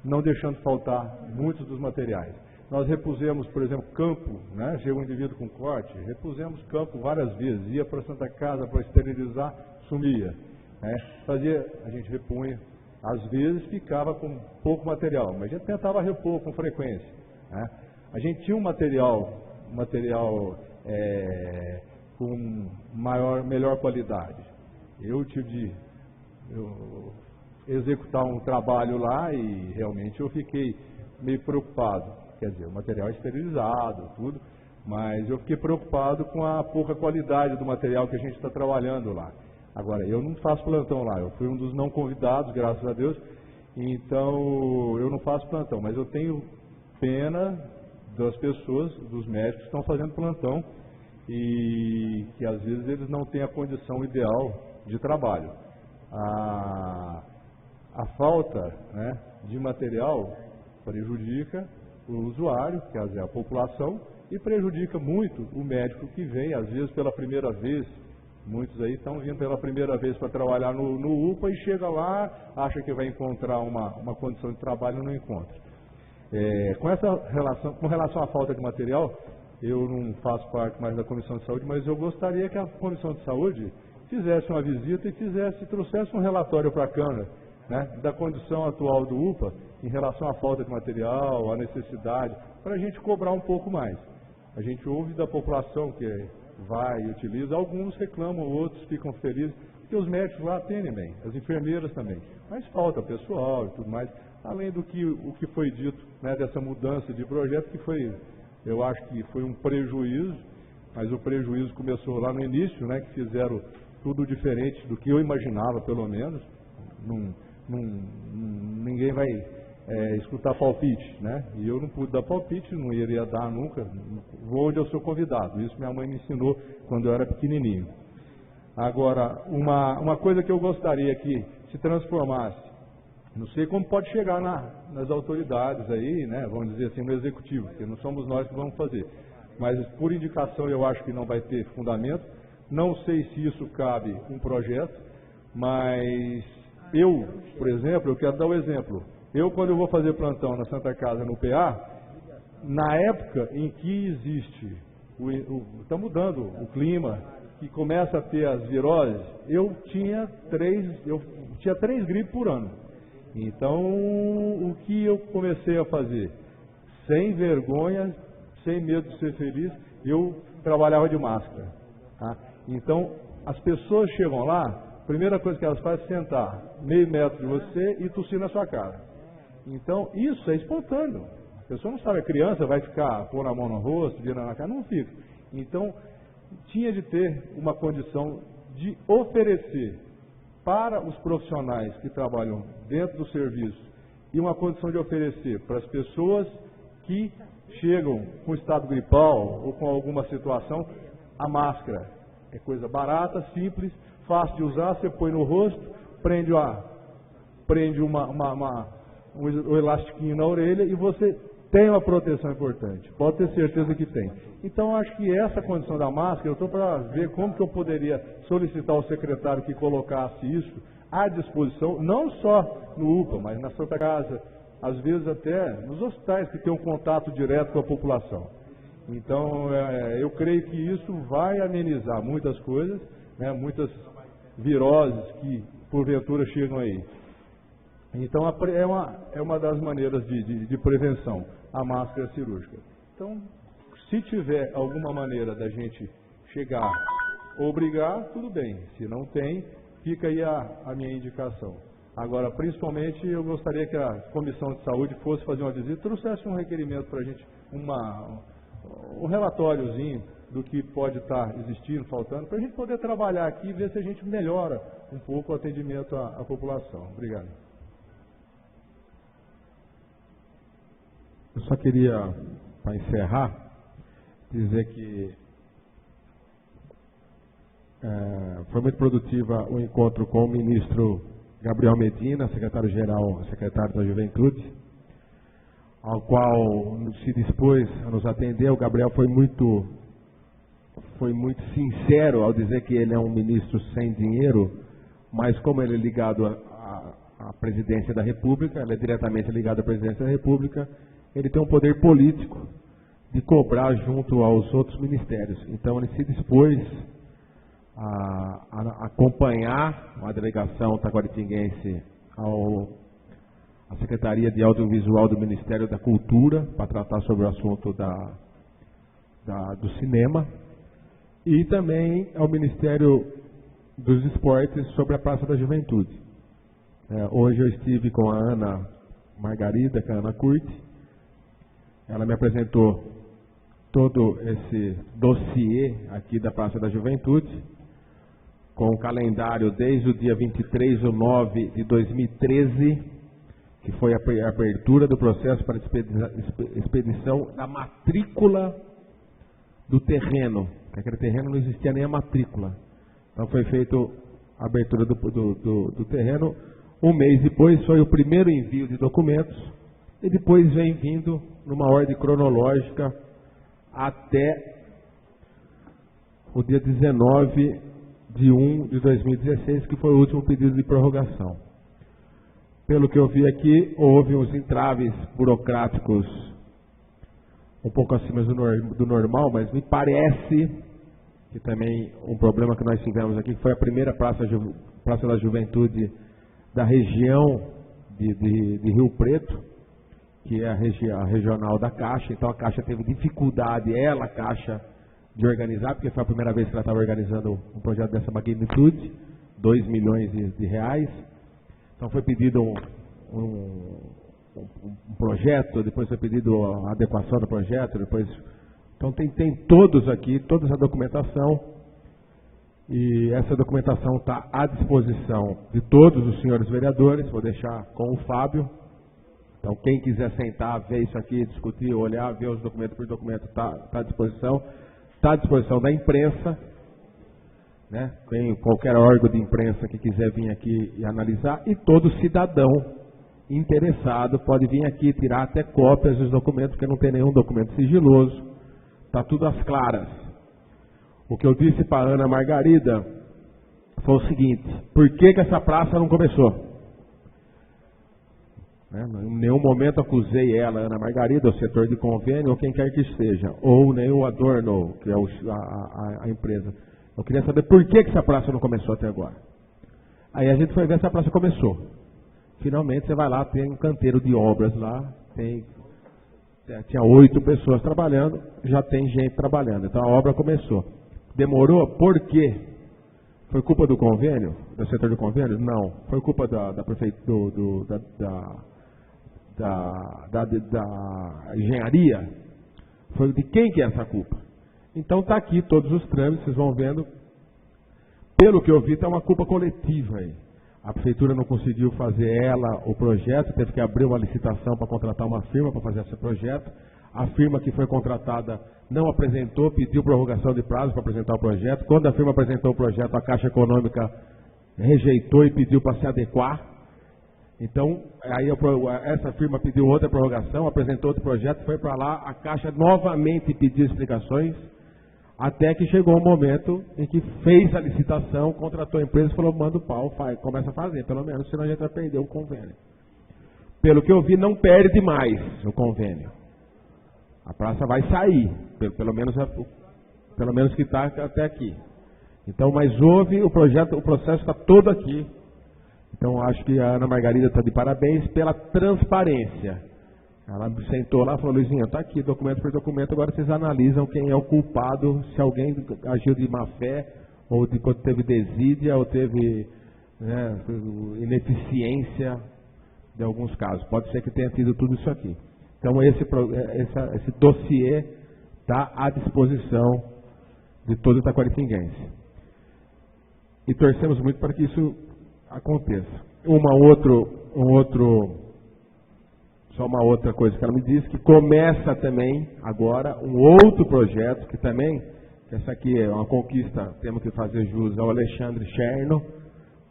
não deixando faltar muitos dos materiais. Nós repusemos, por exemplo, campo, né? Chega um indivíduo com corte, repusemos campo várias vezes, ia para a Santa Casa para esterilizar, sumia. Né? A gente repunha, às vezes ficava com pouco material, mas a gente tentava repor com frequência. Né? A gente tinha um material com melhor qualidade. Eu tive de executar um trabalho lá e realmente eu fiquei meio preocupado. Quer dizer, o material é esterilizado, tudo, mas eu fiquei preocupado com a pouca qualidade do material que a gente está trabalhando lá. Agora, eu não faço plantão lá, eu fui um dos não convidados, graças a Deus, então eu não faço plantão, mas eu tenho pena das pessoas, dos médicos que estão fazendo plantão e que às vezes eles não têm a condição ideal de trabalho. A falta, né, de material prejudica o usuário, que é a população, e prejudica muito o médico que vem, às vezes pela primeira vez. Muitos aí estão vindo pela primeira vez para trabalhar no UPA e chega lá, acha que vai encontrar uma condição de trabalho e não encontra. Com relação à falta de material, eu não faço parte mais da Comissão de Saúde, mas eu gostaria que a Comissão de Saúde fizesse uma visita e trouxesse um relatório para a Câmara, né, da condição atual do UPA em relação à falta de material, à necessidade, para a gente cobrar um pouco mais. A gente ouve da população que vai e utiliza, alguns reclamam, outros ficam felizes, porque os médicos lá atendem bem, as enfermeiras também, mas falta pessoal e tudo mais, além do que o que foi dito, né, dessa mudança de projeto, que foi, eu acho que foi um prejuízo, mas o prejuízo começou lá no início, né, que fizeram tudo diferente do que eu imaginava, pelo menos. Ninguém vai escutar palpite, né? E eu não pude dar palpite, não iria dar nunca, vou onde eu sou convidado. Isso minha mãe me ensinou quando eu era pequenininho. Agora, uma coisa que eu gostaria que se transformasse, não sei como pode chegar nas autoridades aí, né? Vamos dizer assim, no executivo, porque não somos nós que vamos fazer. Mas por indicação eu acho que não vai ter fundamento. Não sei se isso cabe um projeto, mas eu, por exemplo, eu quero dar um exemplo. Eu, quando eu vou fazer plantão na Santa Casa, no PA, na época em que existe, está mudando o clima, que começa a ter as viroses, eu tinha 3 gripes por ano. Então, o que eu comecei a fazer? Sem vergonha, sem medo de ser feliz, eu trabalhava de máscara. Tá? Então, as pessoas chegam lá, a primeira coisa que elas fazem é sentar meio metro de você e tossir na sua cara. Então, isso é espontâneo. A pessoa não sabe, a criança vai ficar pôr a mão no rosto, virar na cara, não fica. Então, tinha de ter uma condição de oferecer para os profissionais que trabalham dentro do serviço e uma condição de oferecer para as pessoas que chegam com estado gripal ou com alguma situação, a máscara. É coisa barata, simples, fácil de usar, você põe no rosto, prende um elastiquinho na orelha e você tem uma proteção importante. Pode ter certeza que tem. Então, acho que essa condição da máscara, eu estou para ver como que eu poderia solicitar ao secretário que colocasse isso à disposição, não só no UPA, mas na Santa Casa, às vezes até nos hospitais que tem um contato direto com a população. Então, eu creio que isso vai amenizar muitas coisas, né, muitas viroses que porventura chegam aí. Então, é uma das maneiras de prevenção, a máscara cirúrgica. Então, se tiver alguma maneira da gente chegar, obrigar, tudo bem. Se não tem, fica aí a minha indicação. Agora, principalmente, eu gostaria que a Comissão de Saúde fosse fazer uma visita, trouxesse um requerimento para a gente, um relatóriozinho do que pode estar existindo, faltando, para a gente poder trabalhar aqui e ver se a gente melhora um pouco o atendimento à população. Obrigado. Eu só queria, para encerrar, dizer que foi muito produtiva o encontro com o ministro Gabriel Medina, secretário-geral, secretário da Juventude, ao qual se dispôs a nos atender. O Gabriel foi muito sincero ao dizer que ele é um ministro sem dinheiro, mas como ele é ligado à presidência da República, ele é diretamente ligado à presidência da República, ele tem um poder político de cobrar junto aos outros ministérios. Então ele se dispôs a acompanhar a delegação taquaritinguense à Secretaria de Audiovisual do Ministério da Cultura para tratar sobre o assunto do cinema, e também ao Ministério dos Esportes sobre a Praça da Juventude. Hoje eu estive com a Ana Margarida, com a Ana Curti. Ela me apresentou todo esse dossiê aqui da Praça da Juventude, com o calendário desde o dia 23/9/2013, que foi a abertura do processo para expedição da matrícula do terreno. Aquele terreno não existia nem a matrícula. Então foi feita a abertura do terreno. Um mês depois foi o primeiro envio de documentos, e depois vem vindo numa ordem cronológica até o dia 19/1/2016, que foi o último pedido de prorrogação. Pelo que eu vi aqui, houve uns entraves burocráticos um pouco acima do normal, mas me parece que também um problema que nós tivemos aqui foi a primeira Praça da Juventude da região de Rio Preto, que é a regional da Caixa. Então a Caixa teve dificuldade, a Caixa, de organizar, porque foi a primeira vez que ela estava organizando um projeto dessa magnitude, 2 milhões de reais. Então foi pedido um projeto, depois foi pedido a adequação do projeto, depois... Então tem todos aqui, toda essa documentação, e essa documentação está à disposição de todos os senhores vereadores. Vou deixar com o Fábio. Então quem quiser sentar, ver isso aqui, discutir, olhar, ver os documentos por documento, está à disposição. Está à disposição da imprensa, né? Tem qualquer órgão de imprensa que quiser vir aqui e analisar, e todo cidadão interessado pode vir aqui tirar até cópias dos documentos, porque não tem nenhum documento sigiloso. Está tudo às claras. O que eu disse para a Ana Margarida foi o seguinte: por que essa praça não começou? Em nenhum momento acusei ela, Ana Margarida, o setor de convênio, ou quem quer que seja, ou nem o Adorno, que é a empresa. Eu queria saber por que essa praça não começou até agora. Aí a gente foi ver se a praça começou. Finalmente você vai lá, tem um canteiro de obras lá, tinha 8 pessoas trabalhando, já tem gente trabalhando. Então a obra começou. Demorou por quê? Foi culpa do convênio? Do setor de convênio? Não. Foi culpa da prefeitura, da engenharia? Foi de quem que é essa culpa? Então está aqui todos os trâmites, vocês vão vendo. Pelo que eu vi, está uma culpa coletiva aí. A prefeitura não conseguiu fazer o projeto, teve que abrir uma licitação para contratar uma firma para fazer esse projeto. A firma que foi contratada não apresentou, pediu prorrogação de prazo para apresentar o projeto. Quando a firma apresentou o projeto, a Caixa Econômica rejeitou e pediu para se adequar. Então, aí essa firma pediu outra prorrogação, apresentou outro projeto, foi para lá, a Caixa novamente pediu explicações, até que chegou um momento em que fez a licitação, contratou a empresa e falou: manda o pau, começa a fazer, pelo menos, senão a gente vai perder o convênio. Pelo que eu vi, não perde mais o convênio. A praça vai sair, pelo menos que está até aqui. Então, mas houve o processo está todo aqui. Então, acho que a Ana Margarida está de parabéns pela transparência. Ela sentou lá e falou: Luizinho, está aqui, documento por documento, agora vocês analisam quem é o culpado, se alguém agiu de má fé, ou de quando teve desídia, ou teve ineficiência de alguns casos. Pode ser que tenha sido tudo isso aqui. Então esse dossiê está à disposição de todo o taquaritinguense. E torcemos muito para que isso aconteça. Só uma outra coisa que ela me disse, que começa também agora um outro projeto, que também, essa aqui é uma conquista, temos que fazer jus ao Alexandre Cherno,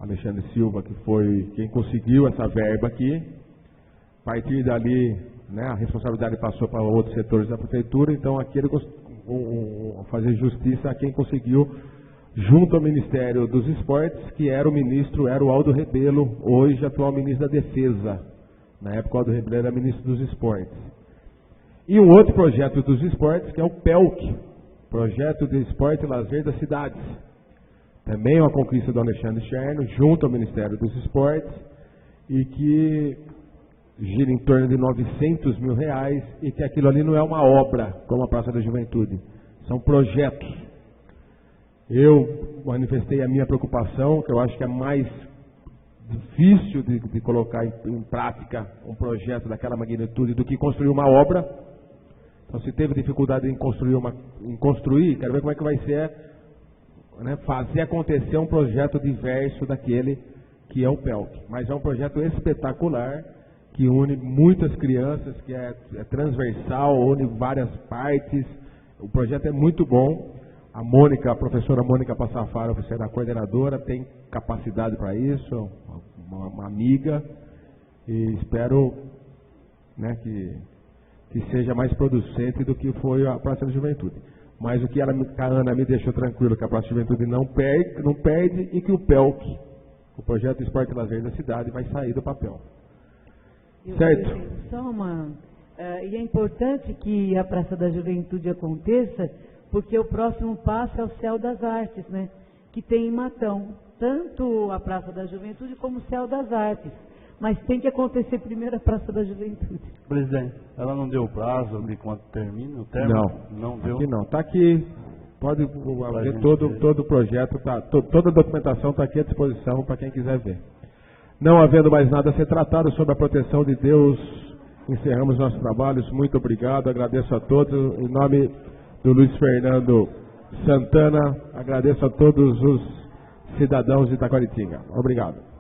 Alexandre Silva, que foi quem conseguiu essa verba aqui. A partir dali, né, a responsabilidade passou para outros setores da prefeitura, então aqui ele fazer justiça a quem conseguiu, junto ao Ministério dos Esportes, que era o Aldo Rebelo, hoje atual ministro da Defesa. Na época o Aldo Rebelo era ministro dos Esportes. E um outro projeto dos esportes, que é o PELC, Projeto de Esporte e Lazer das Cidades. Também uma conquista do Alexandre Cherno, junto ao Ministério dos Esportes, e que gira em torno de R$900 mil, e que aquilo ali não é uma obra, como a Praça da Juventude, são projetos. Eu manifestei a minha preocupação, que eu acho que é mais difícil de colocar em prática um projeto daquela magnitude do que construir uma obra. Então, se teve dificuldade em construir, quero ver como é que vai ser, né, fazer acontecer um projeto diverso daquele que é o PELC. Mas é um projeto espetacular, que une muitas crianças, que é transversal, une várias partes. O projeto é muito bom. A professora Mônica Passafaro, você é da coordenadora, tem capacidade para isso, uma amiga, e espero, né, que seja mais producente do que foi a Praça da Juventude. Mas o que a Ana me deixou tranquilo, que a Praça da Juventude não perde e que o PELC, o Projeto Esporte e Lazer da Cidade, vai sair do papel. Certo? E é importante que a Praça da Juventude aconteça, porque o próximo passo é o Céu das Artes, né? Que tem em Matão, tanto a Praça da Juventude como o Céu das Artes. Mas tem que acontecer primeiro a Praça da Juventude. Presidente, ela não deu prazo de quando termina o termo? Não deu? Aqui não, está aqui, pode ver todo o projeto, toda a documentação está aqui à disposição para quem quiser ver. Não havendo mais nada a ser tratado sobre a proteção de Deus, encerramos nossos trabalhos. Muito obrigado, agradeço a todos, em nome do Luiz Fernando Santana, agradeço a todos os cidadãos de Itaquaritinga. Obrigado.